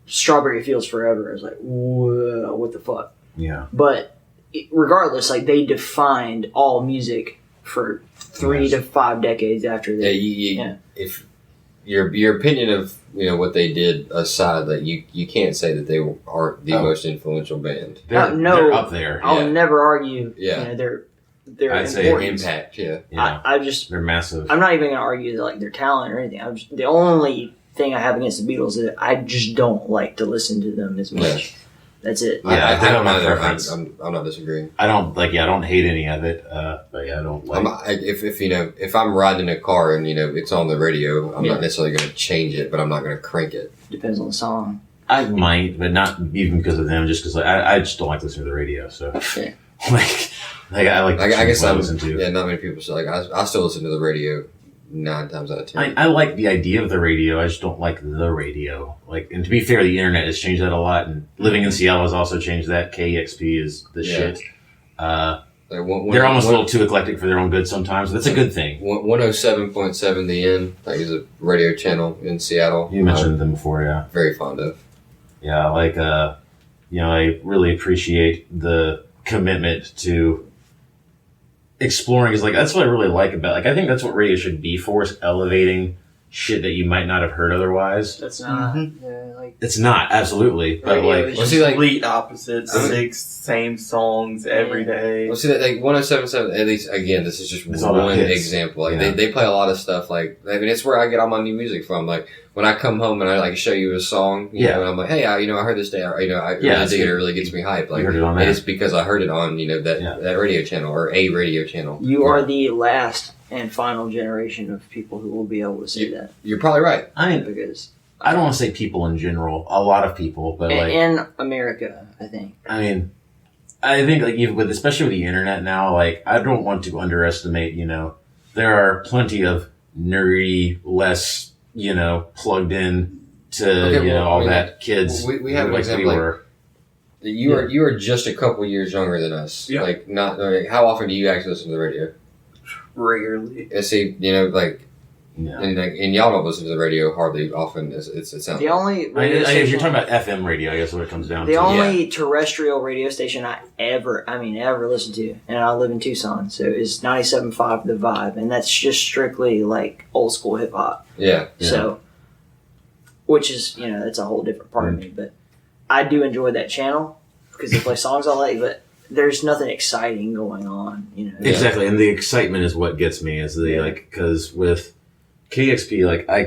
Strawberry Fields Forever. I was like, whoa, what the fuck? Yeah. But regardless, like, they defined all music for 3 to 5 decades after that. If your opinion of, you know, what they did aside, that you can't say that they aren't the most influential band. They're up there. I'll never argue. Yeah. You know, they're I'd say impact. Yeah. I just, they're massive. I'm not even gonna argue that, like, their talent or anything. The only thing I have against the Beatles is that I just don't like to listen to them as much. Yeah. That's it. Yeah, I don't either. I'm not disagreeing. I don't hate any of it. But yeah, I don't like. If I'm riding in a car and, you know, it's on the radio, I'm not necessarily going to change it, but I'm not going to crank it. Depends on the song. I might, but not even because of them. Just because, like, I just don't like listening to the radio. So, I guess I listen to. Yeah, not many people say, like, I still listen to the radio 9 times out of 10. I like the idea of the radio. I just don't like the radio. Like, and to be fair, the internet has changed that a lot, and living in Seattle has also changed that. KEXP is the shit. They're almost a little too eclectic for their own good sometimes. That's a good thing. 107.7 The End, that is a radio channel in Seattle. You mentioned them before, yeah. Very fond of. Yeah, like, you know, I really appreciate the commitment to exploring. Is like, that's what I really like about, like, I think that's what radio should be for, is elevating shit that you might not have heard otherwise. That's not it's not, absolutely, but like, complete opposites. 6 same songs every day. Well, see that, like, 107.7, at least, again, this is just one example. Like, they play a lot of stuff. Like, I mean, it's where I get all my new music from. Like, when I come home and I, like, show you a song, you know, and I'm like, hey, I heard this day, I really dig it. It really gets me hyped. Like, it's because I heard it on, you know, that radio channel, or a radio channel. You are the last and final generation of people who will be able to say that. You're probably right. I mean, because I don't want to say people in general, a lot of people, but like in America, I think. I mean, I think, like, even especially with the internet now, like, I don't want to underestimate, you know, there are plenty of nerdy, less, you know, plugged in to all that kids. We have an example. You are just a couple years younger than us. Yeah. Like, not like, how often do you actually listen to the radio? Regularly. And see, you know, like. Yeah. And y'all don't listen to the radio hardly often. It sounds the only if you're talking about FM radio, I guess what it comes down to. The only terrestrial radio station I ever listen to, and I live in Tucson, so is 97.5 The Vibe, and that's just strictly like old school hip hop. Yeah. So, which is, you know, that's a whole different part of me, but I do enjoy that channel because they play songs I like, but there's nothing exciting going on, you know. Exactly, and the excitement is what gets me. Is the like because with KXP, like I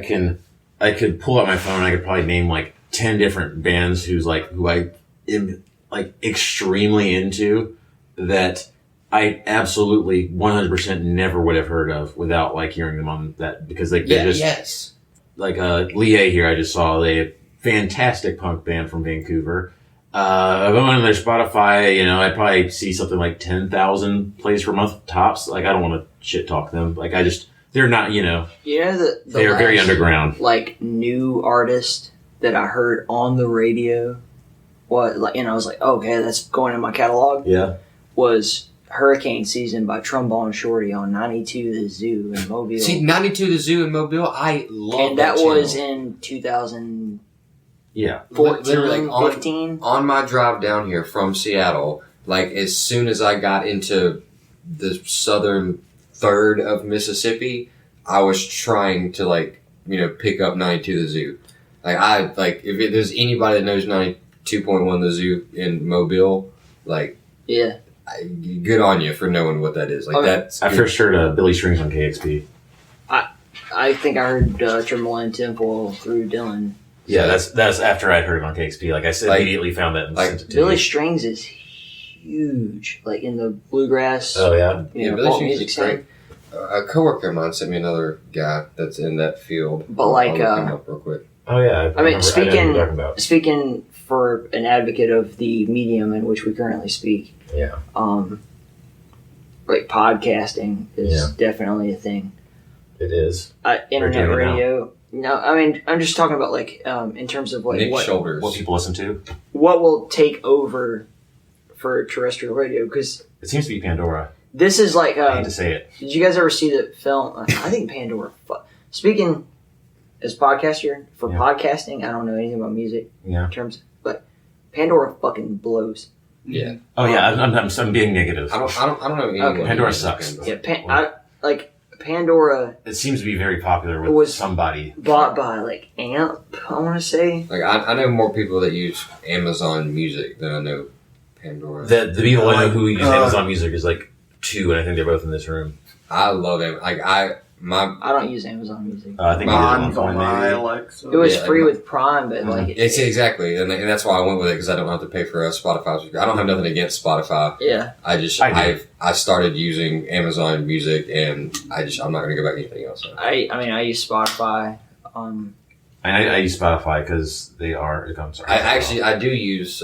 could pull out my phone and I could probably name like 10 different bands who I am like extremely into that I absolutely 100% never would have heard of without like hearing them on that because like they just like Lie here I just saw a fantastic punk band from Vancouver. If I'm on their Spotify, you know, I probably see something like 10,000 plays per month tops. Like I don't want to shit talk them. Like they're not, you know. They're very underground. Like new artist that I heard on the radio, I was like, okay, that's going in my catalog. Yeah. Was Hurricane Season by Trombone Shorty on 92 The Zoo in Mobile. See, 92 The Zoo in Mobile, I love and that channel. was in 2014, Yeah. 15. On my drive down here from Seattle, like as soon as I got into the southern third of Mississippi, I was trying to like, you know, pick up 92 The Zoo. If there's anybody that knows 92.1 The Zoo in Mobile, like, yeah, good on you for knowing what that is. Like that's. I first heard Billy Strings on KXP. I think I heard Trembling Temple through Dylan. Yeah, that's after I'd heard it on KXP. Like I said, immediately found that and sent it to Billy you. Strings is huge, like in the bluegrass. Oh yeah, Billy Strings music is great. A coworker of mine sent me another guy that's in that field. But I'll like, look him up real quick. Oh yeah. I mean, speaking for an advocate of the medium in which we currently speak, yeah, like podcasting is definitely a thing. It is. Internet radio. No, I mean, I'm just talking about like in terms of like Nick Shoulders. What people listen to. What will take over for terrestrial radio? Because it seems to be Pandora. This is like I hate to say it. Did you guys ever see the film? I think Pandora. Speaking as podcaster for podcasting, I don't know anything about music in terms, but Pandora fucking blows. Yeah. Oh yeah, I'm being negative. I don't know. Okay. Pandora sucks. Yeah, Pandora. It seems to be very popular with somebody. Bought by like Amp, I want to say. Like I know more people that use Amazon Music than I know Pandora. The people I know who use Amazon Music is like 2, and I think they're both in this room. I love it. Like I don't use Amazon Music. I think mine's on my Alexa. It was free with Prime, but like it's exactly, and that's why I went with it because I don't have to pay for a Spotify. I don't have nothing against Spotify. Yeah, I started using Amazon Music, and I'm not going to go back to anything else. I use Spotify. I use Spotify because they are. I'm sorry. I do use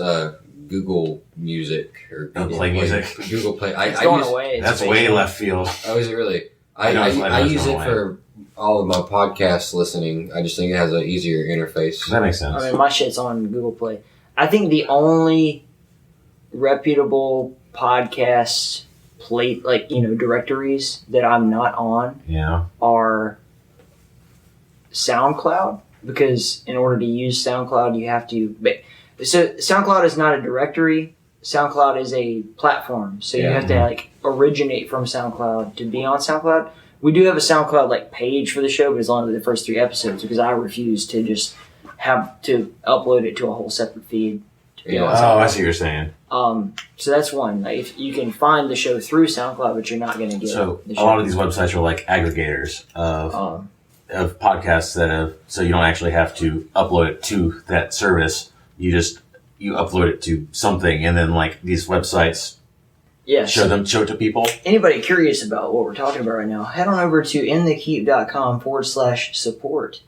Google Music or Google Play Music. Google Play. It's going away. That's way left field. Oh, is it really? I use it for all of my podcast listening. I just think it has an easier interface. That makes sense. I mean, my shit's on Google Play. I think the only reputable podcast directories that I'm not on are SoundCloud, because in order to use SoundCloud, you have to. So SoundCloud is not a directory. SoundCloud is a platform, so you have to like originate from SoundCloud to be on SoundCloud. We do have a SoundCloud page for the show, but it's only the first 3 episodes because I refuse to just have to upload it to a whole separate feed. I see what you're saying. So that's one. Like, if you can find the show through SoundCloud, but you're not going to get. So a lot of these websites are like aggregators of podcasts so you don't actually have to upload it to that service. You upload it to something, and then like these websites show it to people. Anybody curious about what we're talking about right now, head on over to inthekeep.com/support.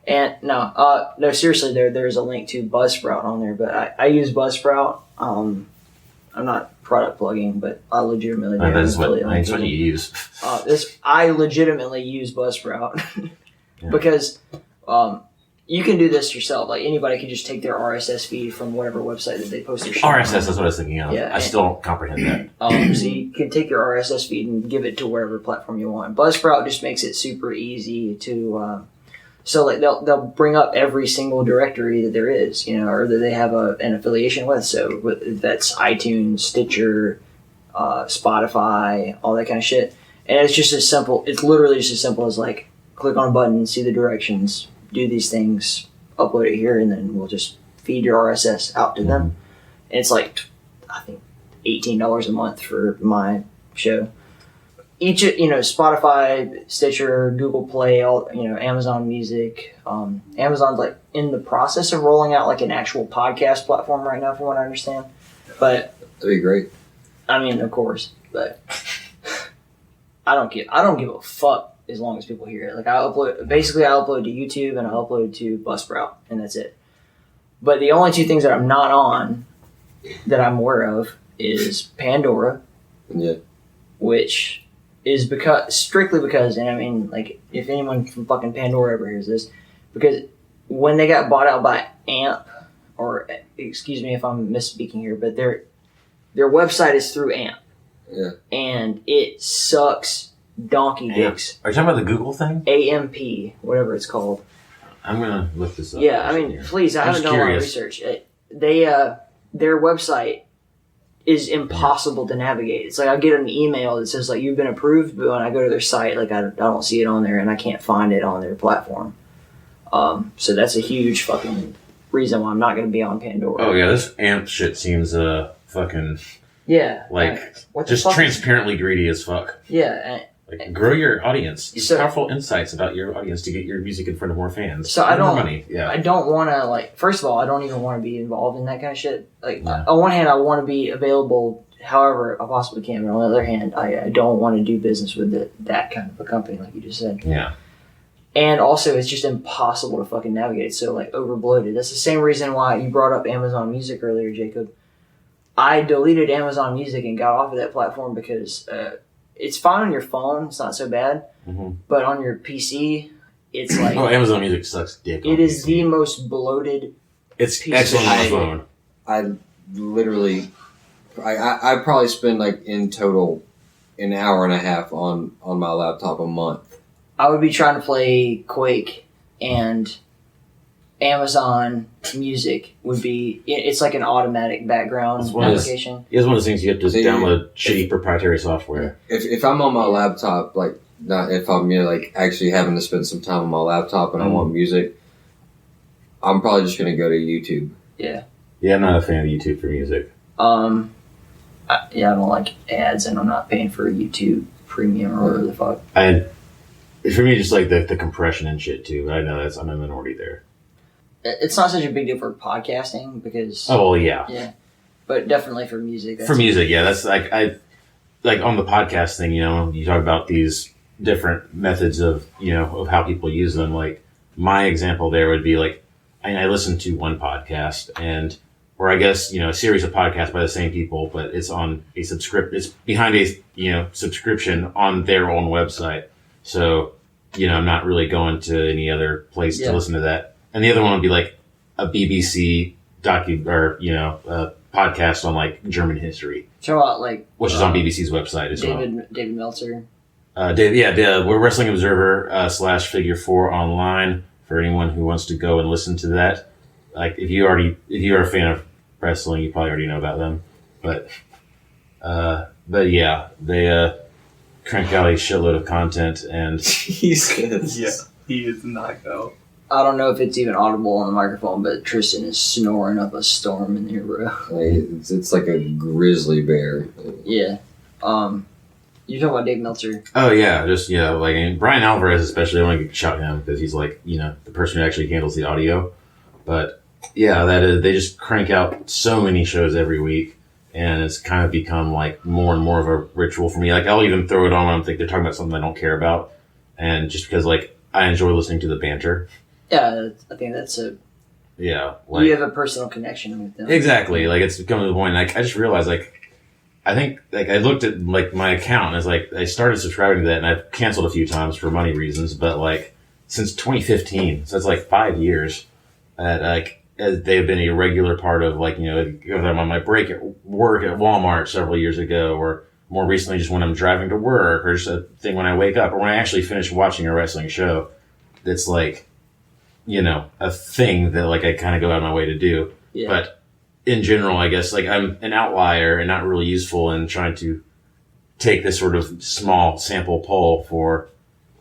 And no, seriously, there's a link to Buzzsprout on there, but I use Buzzsprout. I'm not product plugging, but I legitimately do. That's what you use. I legitimately use Buzzsprout because you can do this yourself. Like anybody can just take their RSS feed from whatever website that they post their shit RSS on. is what I was thinking of. I still don't comprehend that. So you can take your RSS feed and give it to wherever platform you want. Buzzsprout just makes it super easy to. So like they'll bring up every single directory that there is, or that they have an affiliation with. So that's iTunes, Stitcher, Spotify, all that kind of shit. And it's just as simple. It's literally just as simple as like click on a button, see the directions, do these things, upload it here, and then we'll just feed your RSS out to them. And it's like, I think, $18 a month for my show. Each, Spotify, Stitcher, Google Play, all, Amazon Music. Amazon's like in the process of rolling out like an actual podcast platform right now, from what I understand. But That'd be great. I mean, of course, but I don't give a fuck as long as people hear it. Like I upload to YouTube and I upload to Buzzsprout, and that's it. But the only two things that I'm not on that I'm aware of is Pandora, which is strictly because, and I mean, like, if anyone from fucking Pandora ever hears this, because when they got bought out by AMP, or excuse me if I'm misspeaking here, but their website is through AMP. Yeah. And it sucks donkey dicks. Are you talking about the Google thing? AMP, whatever it's called. I'm gonna look this up. Yeah, I mean, please, I haven't done a lot of research. Their website is impossible to navigate. It's like I get an email that says like you've been approved, but when I go to their site, like I don't see it on there, and I can't find it on their platform. So that's a huge fucking reason why I'm not going to be on Pandora. Oh yeah, this AMP shit seems fucking what just transparently greedy as fuck. Yeah. Like, grow your audience. Use powerful insights about your audience to get your music in front of more fans. So I don't want to, like, first of all, I don't even want to be involved in that kind of shit. Like, on one hand, I want to be available however I possibly can, but on the other hand, I don't want to do business with that kind of a company, like you just said. Yeah. And also, it's just impossible to fucking navigate. It's so, like, overbloated. That's the same reason why you brought up Amazon Music earlier, Jacob. I deleted Amazon Music and got off of that platform because it's fine on your phone. It's not so bad. Mm-hmm. But on your PC, it's like... Amazon Music sucks dick. It is the most bloated It's excellent on the phone. I literally... I probably spend, like, in total, an hour and a half on my laptop a month. I would be trying to play Quake, and Amazon Music would be... It's like an automatic background application. It's one of those things you have to download shitty proprietary software. If I'm on my laptop, like, not if I'm like actually having to spend some time on my laptop and I want music, I'm probably just going to go to YouTube. Yeah. Yeah, I'm not a fan of YouTube for music. I don't like ads, and I'm not paying for YouTube Premium or whatever the fuck. For me, just like the compression and shit too. But I know I'm a minority there. It's not such a big deal for podcasting because... Oh, well, yeah. Yeah. But definitely for music. For music, yeah. That's like, like on the podcast thing, you talk about these different methods of, of how people use them. Like, my example there would be like, I listen to one podcast or I guess, a series of podcasts by the same people, but it's on a it's behind a, subscription on their own website. So, I'm not really going to any other place to listen to that. And the other one would be like a BBC podcast on like German history. So like, which is on BBC's website as well. David Meltzer. We're Wrestling Observer / Figure 4 online for anyone who wants to go and listen to that. Like if you're a fan of wrestling, you probably already know about them. But yeah, they crank out a shitload of content and he is not go. I don't know if it's even audible on the microphone, but Tristan is snoring up a storm in here, bro. It's like a grizzly bear. Yeah. You're talking about Dave Meltzer. Oh yeah, Brian Alvarez especially. I want to shout him because he's like the person who actually handles the audio. But yeah, they just crank out so many shows every week, and it's kind of become like more and more of a ritual for me. Like I'll even throw it on when they're talking about something I don't care about, and just because like I enjoy listening to the banter. Yeah, I think that's you have a personal connection with them. Exactly. Like it's become to the point. Like I just realized, I think I looked at like my account and it's like I started subscribing to that, and I've canceled a few times for money reasons. But like since 2015, so that's like 5 years. They've been a regular part of like I'm on my break at work at Walmart several years ago, or more recently just when I'm driving to work, or just a thing when I wake up, or when I actually finish watching a wrestling show. That's like. A thing that like I kind of go out of my way to do. Yeah. But in general, I guess like I'm an outlier and not really useful in trying to take this sort of small sample poll for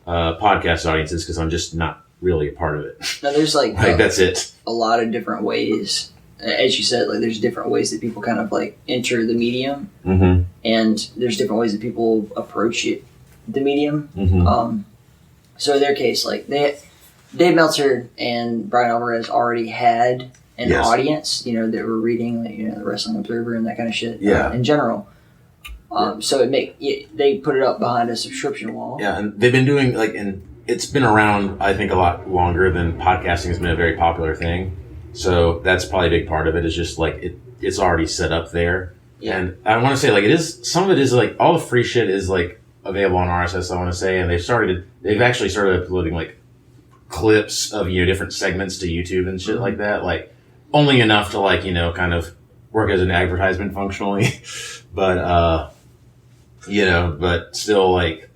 podcast audiences because I'm just not really a part of it. Now there's like that's it. A lot of different ways as you said, like there's different ways that people kind of like enter the medium, Mm-hmm. and there's different ways that people approach it, the medium. Mm-hmm. So in their case, like Dave Meltzer and Brian Alvarez already had an Yes. audience, you know, that were reading, like, you know, the Wrestling Observer and that kind of shit. Yeah. In general. So they put it up behind a subscription wall. Yeah, and they've been doing and it's been around, I think, a lot longer than podcasting has been a very popular thing. So that's probably a big part of it. Is just like it's already set up there. Yeah. And I want to say like it is. Some of it is like all the free shit is like available on RSS. I want to say, and they've actually started uploading like clips of different segments to YouTube and shit like that. Like only enough to like kind of work as an advertisement functionally, but but still like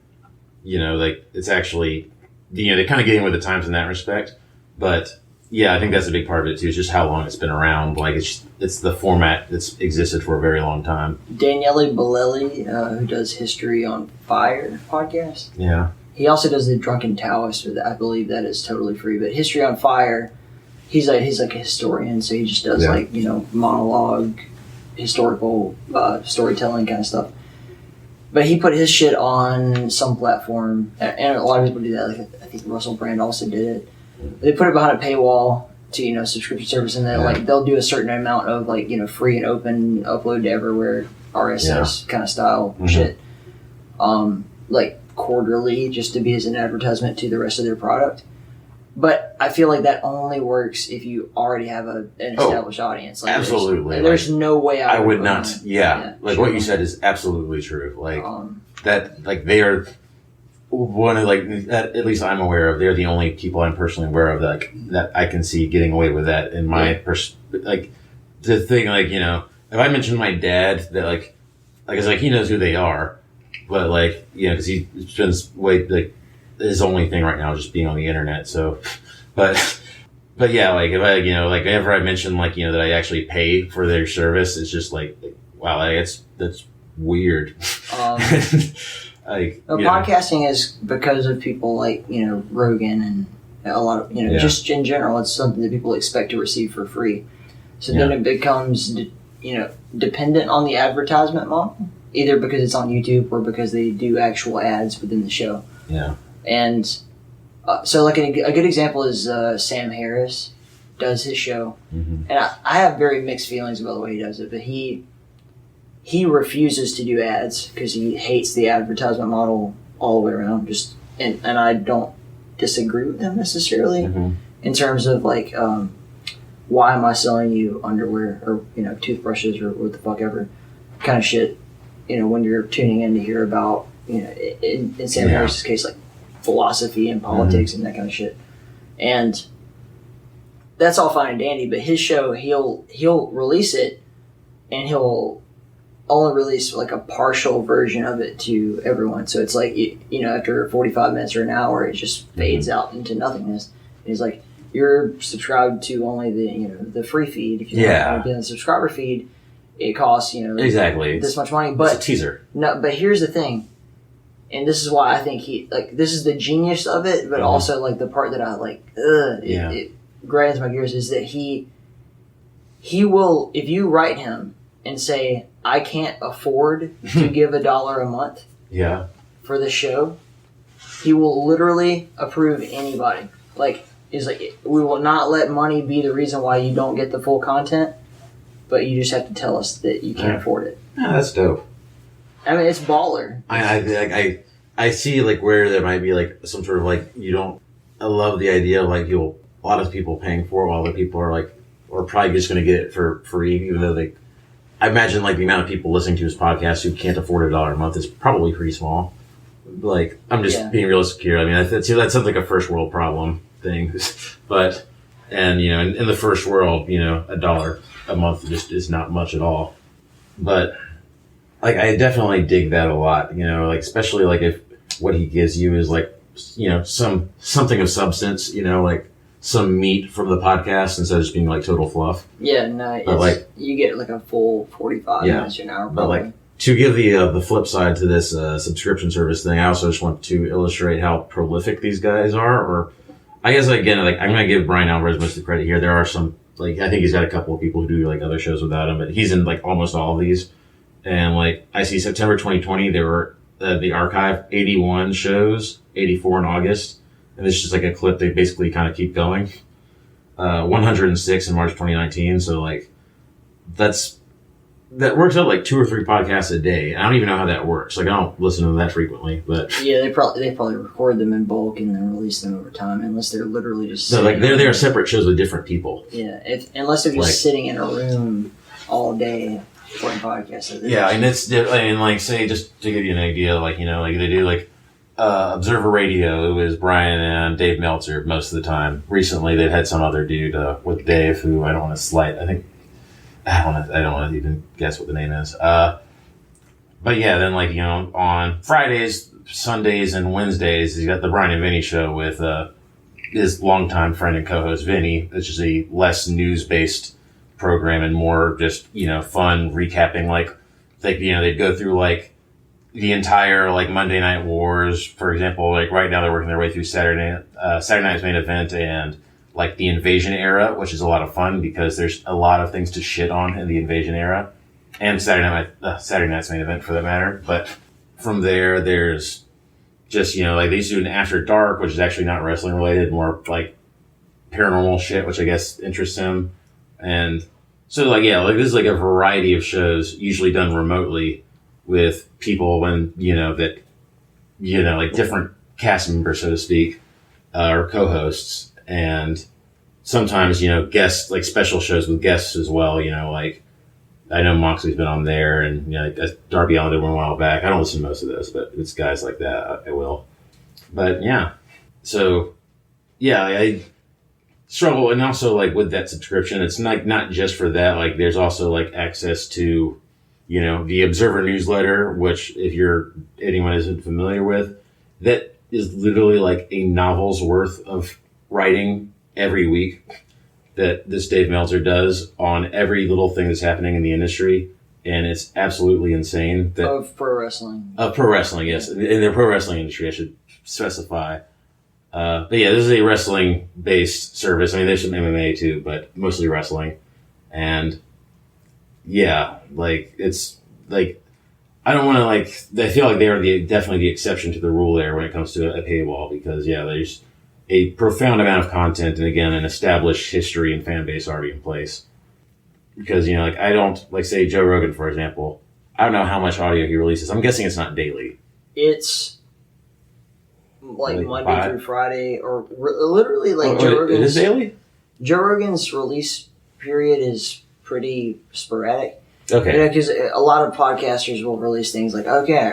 it's actually they're kind of getting with the times in that respect. But yeah, I think that's a big part of it too. Is just how long it's been around. Like it's the format that's existed for a very long time. Daniele Bolelli, who does History on Fire podcast. Yeah. He also does the Drunken Taoist. I believe that is totally free. But History on Fire, he's like a historian, so he just does monologue, historical storytelling kind of stuff. But he put his shit on some platform, and a lot of people do that. Like I think Russell Brand also did it. They put it behind a paywall to subscription service, and then they'll do a certain amount of free and open upload to everywhere RSS kind of style shit, like quarterly, just to be as an advertisement to the rest of their product. But I feel like that only works if you already have an established audience. Like absolutely. There's no way I would not. Like what you said is absolutely true. Like that. Like they are one of that. At least I'm aware of. They're the only people I'm personally aware of that I can see getting away with that. In my the thing, if I mention my dad, that it's like he knows who they are, but because he spends his only thing right now is just being on the internet. So, but yeah, if I, whenever I mention that I actually pay for their service, it's just wow, that's weird. Podcasting is because of people like, Rogan and a lot of, just in general, it's something that people expect to receive for free. So then it becomes, dependent on the advertisement model, either because it's on YouTube or because they do actual ads within the show. Yeah. And so, a good example is Sam Harris does his show, and I have very mixed feelings about the way he does it. But he refuses to do ads because he hates the advertisement model all the way around. And I don't disagree with him necessarily in terms of why am I selling you underwear or toothbrushes or what the fuck ever kind of shit. When you're tuning in to hear about in Sam Harris's case philosophy and politics and that kind of shit, and that's all fine and dandy. But his show, he'll release it, and he'll only release a partial version of it to everyone. So it's after 45 minutes or an hour, it just fades out into nothingness. And he's like, you're subscribed to only the free feed. If you want to be on the subscriber feed, it costs exactly this much money. But it's a teaser. No, but here's the thing. And this is why I think this is the genius of it, but also the part that I it grinds my gears is that he will, if you write him and say, I can't afford to give $1 a month for the show, he will literally approve anybody. He's we will not let money be the reason why you don't get the full content, but you just have to tell us that you can't afford it. Yeah, that's dope. I mean, it's baller. I see where there might be some sort of you don't. I love the idea of a lot of people paying for it, while other people are probably just going to get it for free, even though I imagine the amount of people listening to his podcast who can't afford $1 a month is probably pretty small. I'm just being realistic here. I mean, that sounds like a first world problem thing, but in the first world, $1 a month just is not much at all. But I definitely dig that a lot. Especially if what he gives you is something of substance. Some meat from the podcast instead of just being total fluff. Yeah, no, but you get a full 45 minutes to an hour. Probably. But to give the flip side to this subscription service thing, I also just want to illustrate how prolific these guys are. Or I guess again, like I'm gonna give Brian Alvarez most of the credit here. There are some, like, I think he's got a couple of people who do like other shows without him, but he's in like almost all of these. And like I see September 2020, there were the archive 81 shows, 84 in August, and it's just like a clip. They basically kind of keep going. 106 in March 2019. So like that works out like 2 or 3 podcasts a day. I don't even know how that works. Like I don't listen to them that frequently, but yeah, they probably record them in bulk and then release them over time, unless they're literally just so like they're separate shows with different people. Yeah, unless they're just sitting in a room all day recording podcasts. Yeah, and it's and like say just to give you an idea, like like they do like Observer Radio with Brian and Dave Meltzer most of the time. Recently, they've had some other dude with Dave who I don't want to slight. I don't want to even guess what the name is. But yeah, then like on Fridays, Sundays, and Wednesdays, he's got the Brian and Vinny show with his longtime friend and co-host Vinny, which is a less news-based program and more just fun recapping. Like they'd go through like the entire like Monday Night Wars, for example. Like right now they're working their way through Saturday Night's Main Event and like the Invasion era, which is a lot of fun because there's a lot of things to shit on in the Invasion era, and Saturday Night's Main Event for that matter. But from there, there's just like they used to do an After Dark, which is actually not wrestling related, more like paranormal shit, which I guess interests him. And so like this is like a variety of shows, usually done remotely with people when that like different cast members, so to speak, or co-hosts. And sometimes, guests, like special shows with guests as well, like I know Moxley's been on there and, Darby Allin did one a while back. I don't listen to most of those, but it's guys like that. I will. But yeah. So yeah, I struggle. And also like with that subscription, it's not just for that. Like there's also like access to, the Observer newsletter, which if anyone isn't familiar with, that is literally like a novel's worth of writing every week that this Dave Meltzer does on every little thing that's happening in the industry, and it's absolutely insane. Of pro wrestling. Of pro wrestling, yes. In the pro wrestling industry, I should specify. But yeah, this is a wrestling-based service. I mean, there's some MMA too, but mostly wrestling. And yeah, like it's like I don't want to I feel like they are definitely the exception to the rule there when it comes to a paywall, because yeah, there's a profound amount of content, and again, an established history and fan base already in place. Because, I don't, say Joe Rogan, for example, I don't know how much audio he releases. I'm guessing it's not daily. It's Monday through Friday, or literally Joe Rogan's. It is daily? Joe Rogan's release period is pretty sporadic. Okay. Because a lot of podcasters will release things like, okay,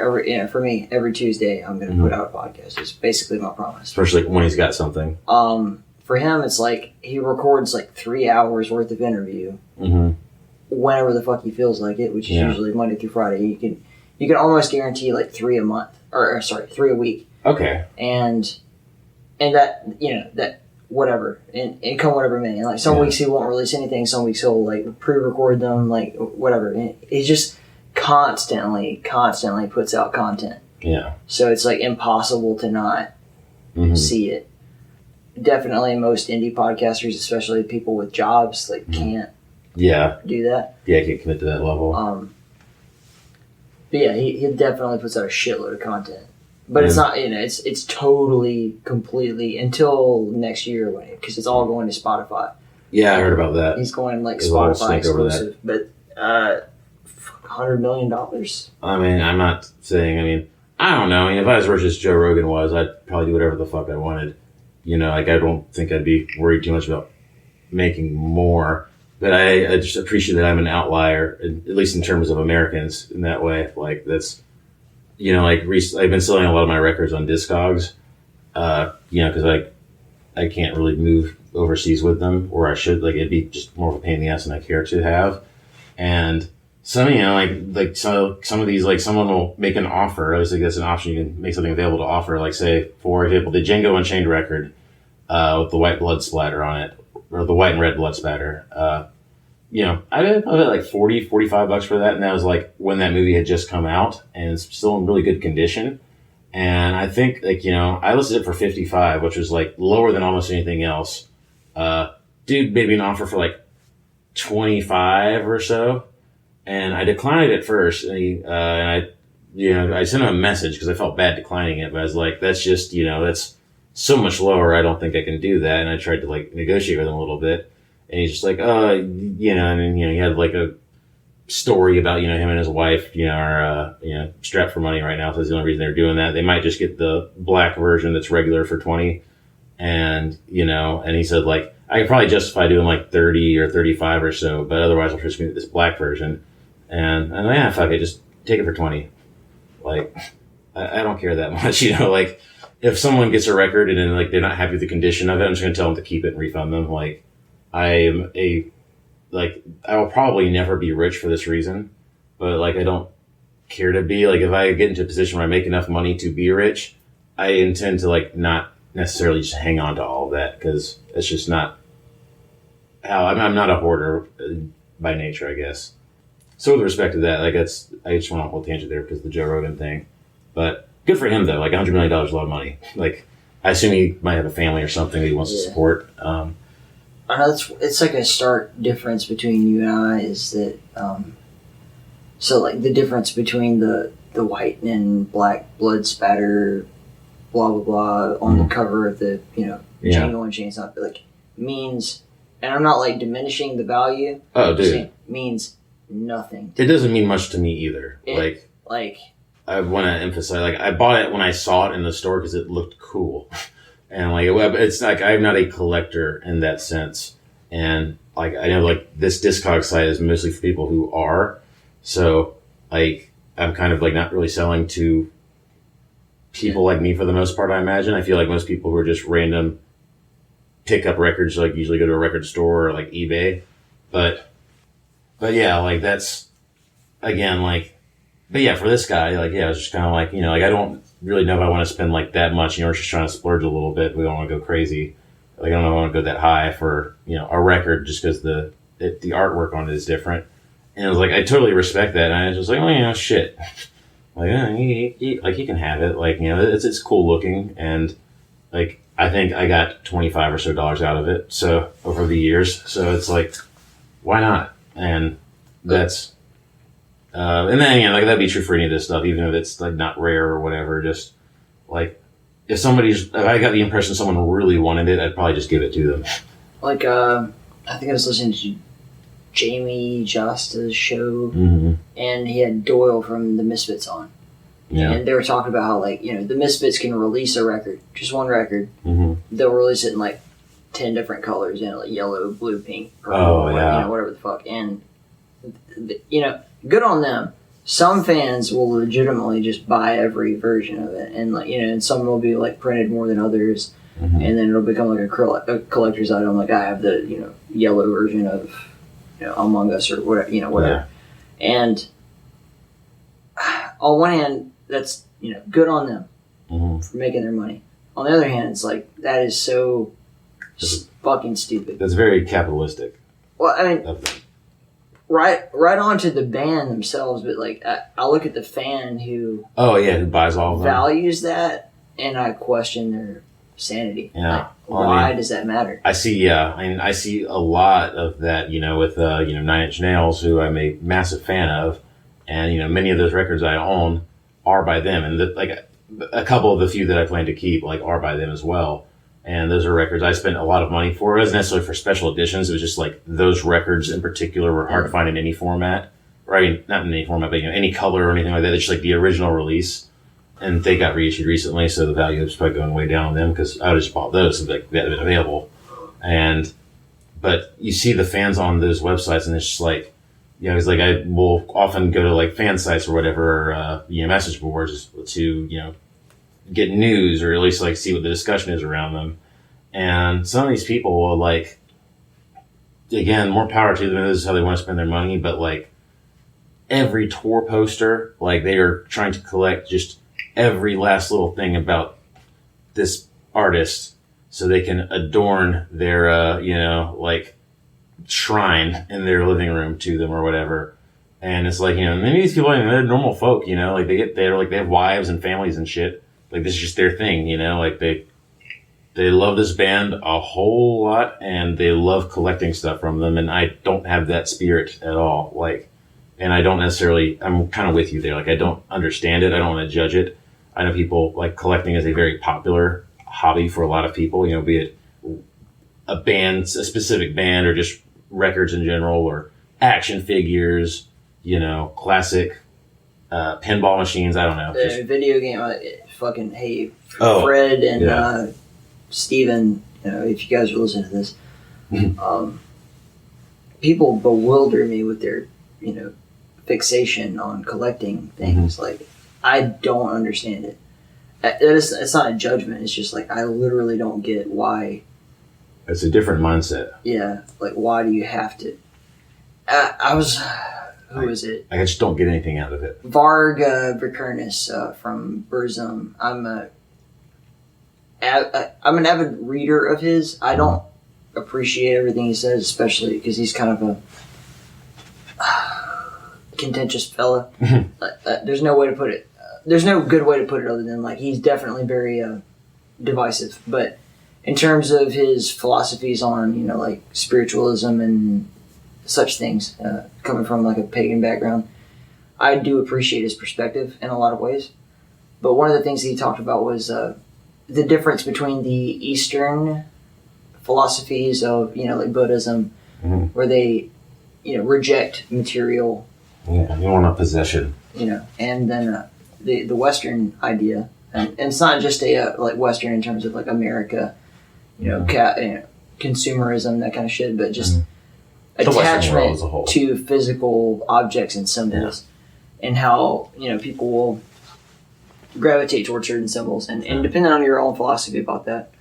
for me, every Tuesday I'm going to put out a podcast. It's basically my promise. Especially when he's got something. For him, it's like he records 3 hours worth of interview whenever the fuck he feels like it, which is usually Monday through Friday. You can almost guarantee 3 a month, or 3 a week. Okay. And that that. Whatever, and come whatever may. And some weeks he won't release anything. Some weeks he'll pre-record them, whatever. And he just constantly puts out content. Yeah. So it's impossible to not see it. Definitely, most indie podcasters, especially people with jobs, can't. Yeah. Do that. Yeah, I can't commit to that level. But yeah, he definitely puts out a shitload of content. But it's not, it's totally, completely, until next year, because it's all going to Spotify. Yeah, I heard about that. He's going Spotify exclusive. But $100 million? I mean, I'm not saying, I don't know. If I was rich as Joe Rogan was, I'd probably do whatever the fuck I wanted. I don't think I'd be worried too much about making more. But I just appreciate that I'm an outlier, at least in terms of Americans, in that way. That's... I've been selling a lot of my records on Discogs, because I can't really move overseas with them, or I should. It'd be just more of a pain in the ass than I care to have. And some, so some of these, someone will make an offer. I always think that's an option. You can make something available to offer. Say, for example, the Django Unchained record with the white blood splatter on it, or the white and red blood spatter. I paid probably $40, $45 for that, and that was when that movie had just come out, and it's still in really good condition. And I think, like, I listed it for 55, which was like lower than almost anything else. Dude made me an offer for like 25 or so, and I declined it at first. And I sent him a message because I felt bad declining it, but I was like, that's just, that's so much lower. I don't think I can do that. And I tried to like negotiate with him a little bit, and he's just like, and then, he had like a story about, him and his wife, are, strapped for money right now. So that's the only reason they're doing that. They might just get the black version that's regular for 20. And, and he said, like, I could probably justify doing like 30 or 35 or so, but otherwise I'll just get this black version. And yeah, fuck it, just take it for 20. Like, I don't care that much, like, if someone gets a record and then like they're not happy with the condition of it, I'm just gonna tell them to keep it and refund them. Like, I will probably never be rich for this reason, but like, I don't care to be. Like, if I get into a position where I make enough money to be rich, I intend to like not necessarily just hang on to all of that, because it's just not how I'm not a hoarder by nature, I guess. So with respect to that, like, I just went on a whole tangent there because of the Joe Rogan thing, but good for him though. Like, $100 million is a lot of money. Like, I assume he might have a family or something that he wants to support. I know it's like a stark difference between you and I is that, so like the difference between the white and black blood spatter, blah, blah, blah, on the cover of the, genuine chainsaw, like, means, and I'm not like diminishing the value. Oh, dude. Means nothing. It doesn't mean much to me either. Like, I want to emphasize, like, I bought it when I saw it in the store because it looked cool. And like, it's like, I'm not a collector in that sense. And like, I know like this Discog site is mostly for people who are. So like, I'm kind of like not really selling to people like me for the most part, I imagine. I feel like most people who are just random pick up records, like usually go to a record store or like eBay. But yeah, like that's, again, like, but yeah, for this guy, like, yeah, it's just kind of like, like, I don't really know if I want to spend like that much, we're just trying to splurge a little bit. We don't want to go crazy. Like, I don't know if I want to go that high for, a record just because the artwork on it is different. And it was like, I totally respect that. And I was just like, oh, shit. Like, he can have it. Like, it's cool looking. And like, I think I got $25 or so out of it. So over the years. So it's like, why not? And that's, and then, like, that'd be true for any of this stuff, even if it's like not rare or whatever. Just like, if I got the impression someone really wanted it, I'd probably just give it to them. Like, I think I was listening to Jamie Josta's show, and he had Doyle from the Misfits on. Yeah. And they were talking about how, like, the Misfits can release a record, just one record. They'll release it in like 10 different colors, like yellow, blue, pink, purple, whatever the fuck. And, good on them. Some fans will legitimately just buy every version of it, and like, and some will be like printed more than others, and then it'll become like a collector's item. Like, I have the yellow version of Among Us or whatever, whatever. Yeah. And on one hand, that's good on them for making their money. On the other hand, it's like, that is so fucking stupid. That's very capitalistic. Well, I mean, right on to the band themselves, but like, I look at the fan who who buys all of them, values that, and I question their sanity. Yeah, like, why does that matter? I see a lot of that, with 9 Inch Nails, who I'm a massive fan of, and many of those records I own are by them, and like a couple of the few that I plan to keep like are by them as well. And those are records I spent a lot of money for. It wasn't necessarily for special editions. It was just like those records in particular were hard to find in any format. Or, I mean, not in any format, but any color or anything like that. It's just like the original release. And they got reissued recently, so the value is probably going way down on them because I just bought those and like, that had been available. But you see the fans on those websites, and it's just like, it's like I will often go to like fan sites or whatever, or, message boards to, get news or at least like see what the discussion is around them. And some of these people will like, again, more power to them. This is how they want to spend their money. But like every tour poster, like they are trying to collect just every last little thing about this artist so they can adorn their, like shrine in their living room to them or whatever. And it's like, many of these people, they're normal folk, like they have wives and families and shit. like this is just their thing, you know, like they love this band a whole lot and they love collecting stuff from them. And I don't have that spirit at all. Like, and I don't necessarily, I'm kind of with you there. Like, I don't understand it. I don't want to judge it. I know people like collecting is a very popular hobby for a lot of people, you know, be it a band, a specific band, or just records in general, or action figures, you know, classic pinball machines. I don't know. The video game, fucking, hey, Fred and Steven, you know, if you guys are listening to this, people bewilder me with their, you know, fixation on collecting things. Like, I don't understand it. It's not a judgment. It's just like, I literally don't get why. It's a different mindset. Yeah. Like, why do you have to? Who is it? I just don't get anything out of it. Varg Vikernes from Burzum. I'm an avid reader of his. I don't appreciate everything he says, especially because he's kind of a contentious fella. There's no way to put it. There's no good way to put it other than like he's definitely very divisive. But in terms of his philosophies on, you know, like spiritualism and such things, coming from like a pagan background, I do appreciate his perspective in a lot of ways. But one of the things he talked about was the difference between the Eastern philosophies of, you know, like Buddhism, where they, you know, reject material. Yeah, you want a possession. You know, and then the Western idea, and it's not just a like Western in terms of like America, you know, consumerism, that kind of shit, but just attachment to physical objects and symbols, and how, you know, people will gravitate towards certain symbols, and depending on your own philosophy about that,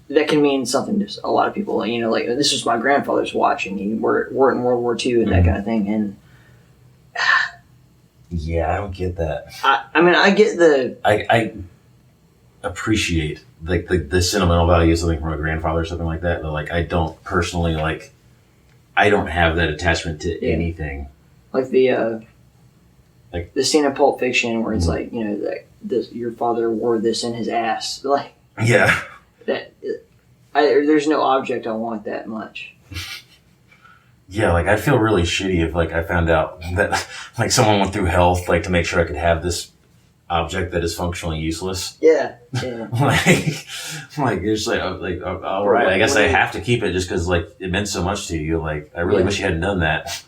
that can mean something to a lot of people. Like, you know, like this was my grandfather's watch, and we're in World War II and that kind of thing, and yeah, I don't get that. I mean, I get I appreciate like the sentimental value of something from a grandfather or something like that, but like I don't personally like. I don't have that attachment to anything. Like the scene in Pulp Fiction where it's like, you know, like your father wore this in his ass. Like, yeah, there's no object I want that much. Yeah, like I'd feel really shitty if like I found out that like someone went through health like to make sure I could have this object that is functionally useless. Yeah. like you're just like all right, I guess I have to keep it just because like it meant so much to you. Like I really wish you hadn't done that.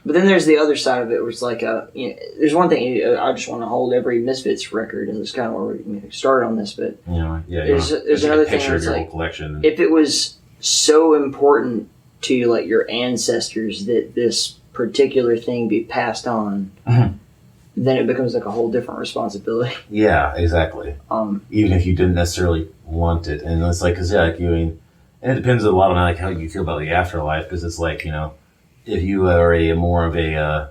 But then there's the other side of it, where it's like, you know, there's one thing I just want to hold every Misfits record, and it's kind of where we started on this. But there's another thing where it's like, collection. If it was so important to like your ancestors that this particular thing be passed on, then it becomes like a whole different responsibility. Yeah, exactly. Even if you didn't necessarily want it, and it's like, cause like and it depends a lot on like how you feel about the afterlife, because it's like, you know, if you are a more of a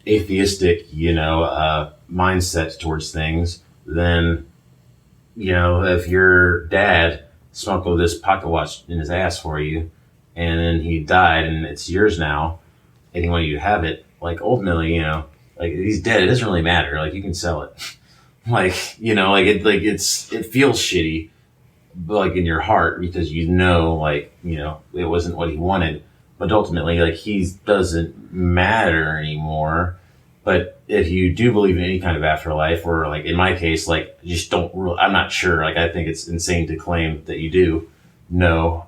atheistic, you know, mindset towards things, then, you know, if your dad smuggled this pocket watch in his ass for you, and then he died, and it's yours now, and he wanted you to have it, like ultimately, you know, like he's dead. It doesn't really matter. Like you can sell it. Like, you know, like it feels shitty, but like in your heart, because you know, like, you know, it wasn't what he wanted. But ultimately, like, he doesn't matter anymore. But if you do believe in any kind of afterlife, or like in my case, like, just don't really, I'm not sure. Like, I think it's insane to claim that you do know.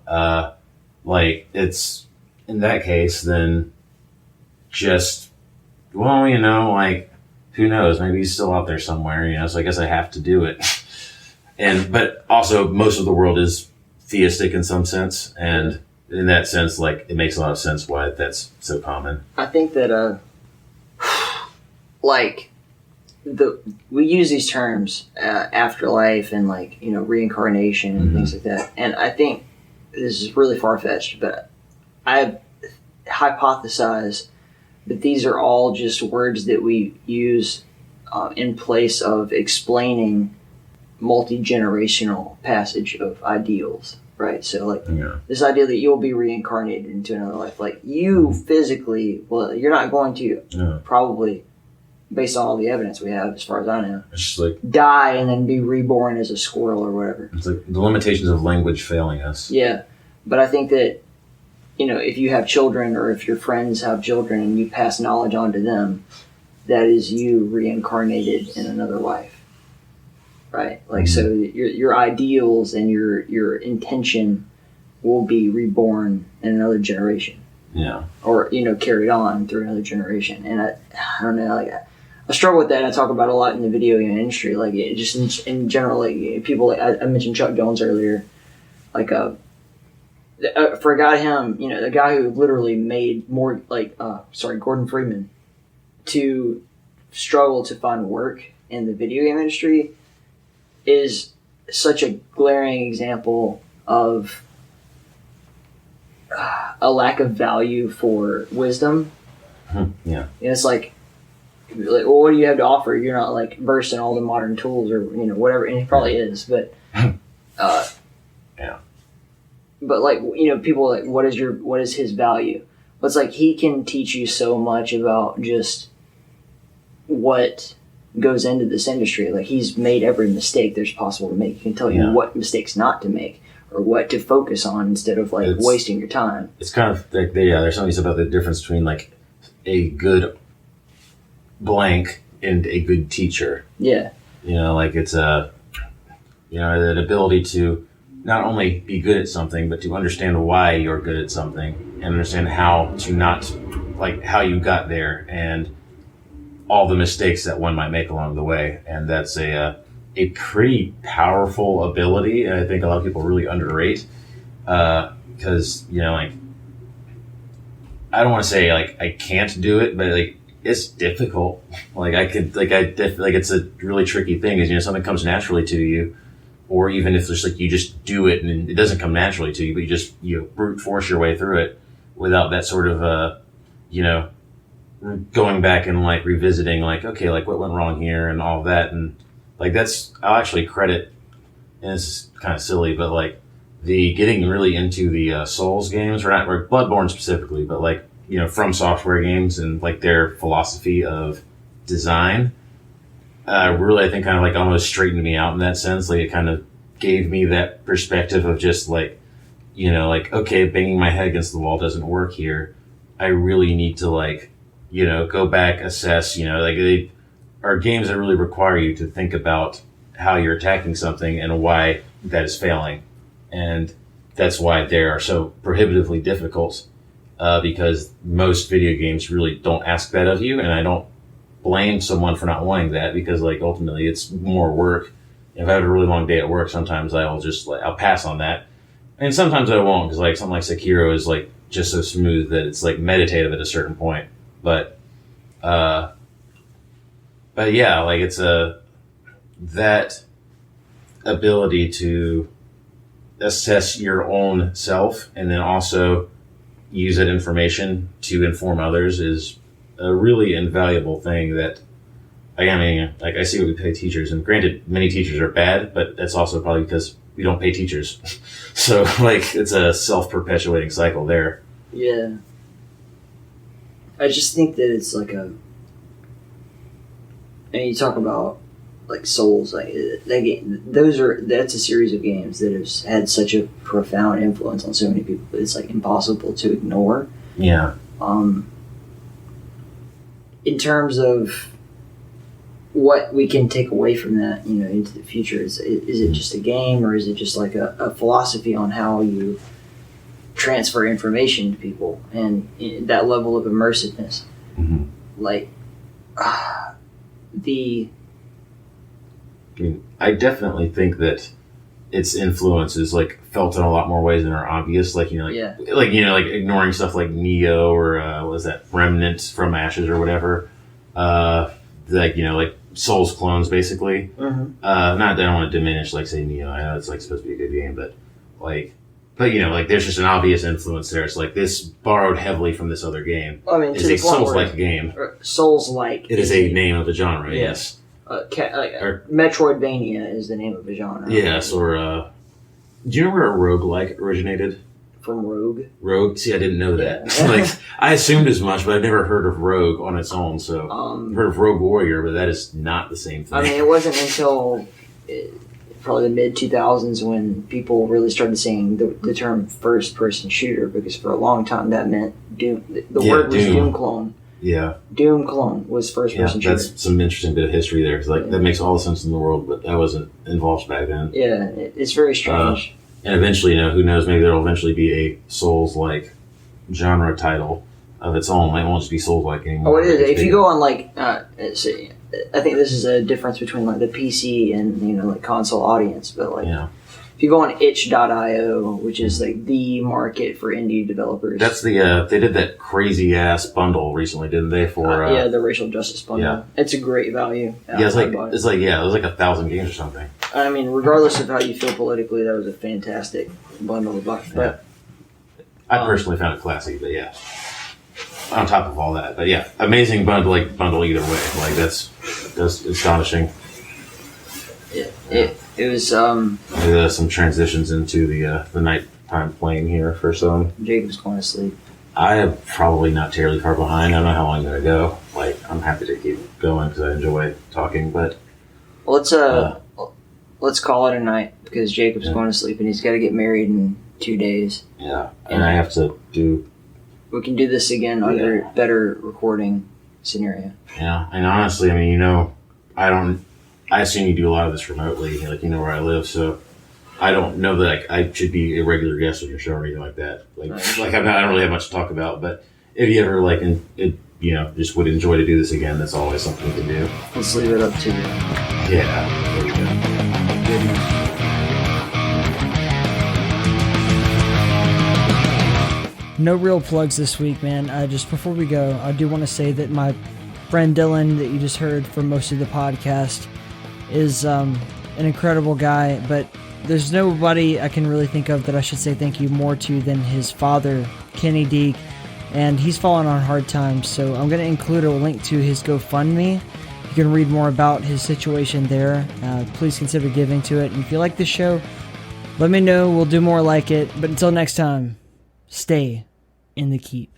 Like, it's, in that case, then just, well, you know, like, who knows? Maybe he's still out there somewhere, you know, so I guess I have to do it. But also, most of the world is theistic in some sense, and in that sense, like, it makes a lot of sense why that's so common. I think that, like, we use these terms, afterlife and, like, you know, reincarnation and things like that. And I think this is really far-fetched, but I hypothesize that these are all just words that we use in place of explaining multi-generational passage of ideals. Right, so like this idea that you'll be reincarnated into another life, like you physically, well, you're not going to probably based on all the evidence we have, as far as I know. It's just like Die and then be reborn as a squirrel or whatever. it's like the limitations of language failing us. Yeah, but I think that, you know, if you have children or if your friends have children and you pass knowledge on to them, that is you reincarnated in another life, right? Like, so your ideals and your intention will be reborn in another generation. Yeah. Or, you know, carried on through another generation. And I don't know, like, I struggle with that, and I talk about it a lot in the video game industry. Like, it just in general, like, people, like, I mentioned Chuck Jones earlier, like, for a guy, him, you know, the guy who literally made more, like, Gordon Freeman, to struggle to find work in the video game industry is such a glaring example of a lack of value for wisdom. Yeah. You know, it's like, well, what do you have to offer? You're not like versed in all the modern tools or, you know, whatever, and he probably is, but yeah. But like, you know, people like, what is his value? But it's like, he can teach you so much about just what goes into this industry. Like, he's made every mistake there's possible to make. He can tell you what mistakes not to make or what to focus on instead of like wasting your time. It's kind of like there's something about the difference between like a good blank and a good teacher. Yeah. You know, like it's an ability to not only be good at something, but to understand why you're good at something and understand how to not, like, how you got there and all the mistakes that one might make along the way. And that's a pretty powerful ability, and I think a lot of people really underrate, because, you know, like, I don't want to say like I can't do it, but like it's difficult. Like it's a really tricky thing, is, you know, something comes naturally to you, or even if there's like you just do it and it doesn't come naturally to you, but you brute force your way through it without that sort of you know, going back and like revisiting, like, okay, like what went wrong here and all of that. And like I'll actually credit, and it's kind of silly, but like the getting really into the Souls games, or Bloodborne specifically, but like, you know, From Software games and like their philosophy of design, really, I think, kind of like almost straightened me out in that sense. Like, it kind of gave me that perspective of just like, you know, like, okay, banging my head against the wall doesn't work here. I really need to, like, you know, go back, assess, you know, like, they are games that really require you to think about how you're attacking something and why that is failing. And that's why they are so prohibitively difficult, because most video games really don't ask that of you. And I don't blame someone for not wanting that, because like ultimately it's more work. If I have a really long day at work, sometimes I'll pass on that. And sometimes I won't, because like something like Sekiro is like just so smooth that it's like meditative at a certain point. But yeah, like it's that ability to assess your own self and then also use that information to inform others is a really invaluable thing that, I mean, like, I see what we pay teachers, and granted, many teachers are bad, but that's also probably because we don't pay teachers. So, like, it's a self-perpetuating cycle there. Yeah. I just think that it's like and you talk about like Souls, like that game, that's a series of games that have had such a profound influence on so many people. It's like impossible to ignore. Yeah. In terms of what we can take away from that, you know, into the future, is it just a game, or is it just like a philosophy on how you transfer information to people and that level of immersiveness? Mm-hmm. Like I definitely think that its influence is like felt in a lot more ways than are obvious. Like, you know, like ignoring stuff like Neo or what was that, Remnant from Ashes or whatever. Like, you know, like Souls clones basically. Mm-hmm. Not that I don't want to diminish, like, say, Neo. I know it's like supposed to be a good game, but you know, like, there's just an obvious influence there. It's like this borrowed heavily from this other game. I mean, it's a Souls-like game. Souls-like. It is a name of a genre. Yeah. Yes. Metroidvania is the name of the genre. Yes, or do you know where a roguelike originated? from Rogue. Rogue? See, I didn't know that. Like, I assumed as much, but I've never heard of Rogue on its own. So I've heard of Rogue Warrior, but that is not the same thing. I mean, it wasn't until probably the mid 2000s when people really started saying the term first person shooter, because for a long time that meant Doom. The word was Doom clone. Yeah. Doom clone was first person shooter. That's some interesting bit of history there. Cause that makes all the sense in the world, but that wasn't involved back then. Yeah, it's very strange. And eventually, who knows, maybe there'll eventually be a Souls-like genre title of its own. It won't just be Souls-like anymore. Oh, it is. If you go on, I think this is a difference between, the PC and, console audience, but, if you go on itch.io, which is, the market for indie developers. That's they did that crazy-ass bundle recently, didn't they, for... the racial justice bundle. Yeah. It's a great value. Yeah, it was like 1,000 games or something. I mean, regardless of how you feel politically, that was a fantastic bundle. But I personally found it classy, but yeah. On top of all that, but yeah, amazing bundle either way. That's astonishing. It was some transitions into the nighttime playing here for some. Jacob's going to sleep. I am probably not terribly far behind. I don't know how long I'm gonna go. I'm happy to keep going because I enjoy talking. But let's call it a night because Jacob's going to sleep and he's got to get married in 2 days. Yeah, and I have to do. We can do this again under a better recording scenario. Yeah, and honestly, I mean, I assume you do a lot of this remotely, where I live, so I don't know that I should be a regular guest on your show or anything like that. I don't really have much to talk about, but if you ever just would enjoy to do this again, that's always something we can do. Let's leave it up to you. Yeah, there you go. Good night. No real plugs this week, man. Just before we go, I do want to say that my friend Dylan, that you just heard for most of the podcast, is an incredible guy, but there's nobody I can really think of that I should say thank you more to than his father, Kenny Deeg, and he's fallen on hard times, so I'm going to include a link to his GoFundMe. You can read more about his situation there. Please consider giving to it, and if you like this show, let me know. We'll do more like it, but until next time, stay in the keep.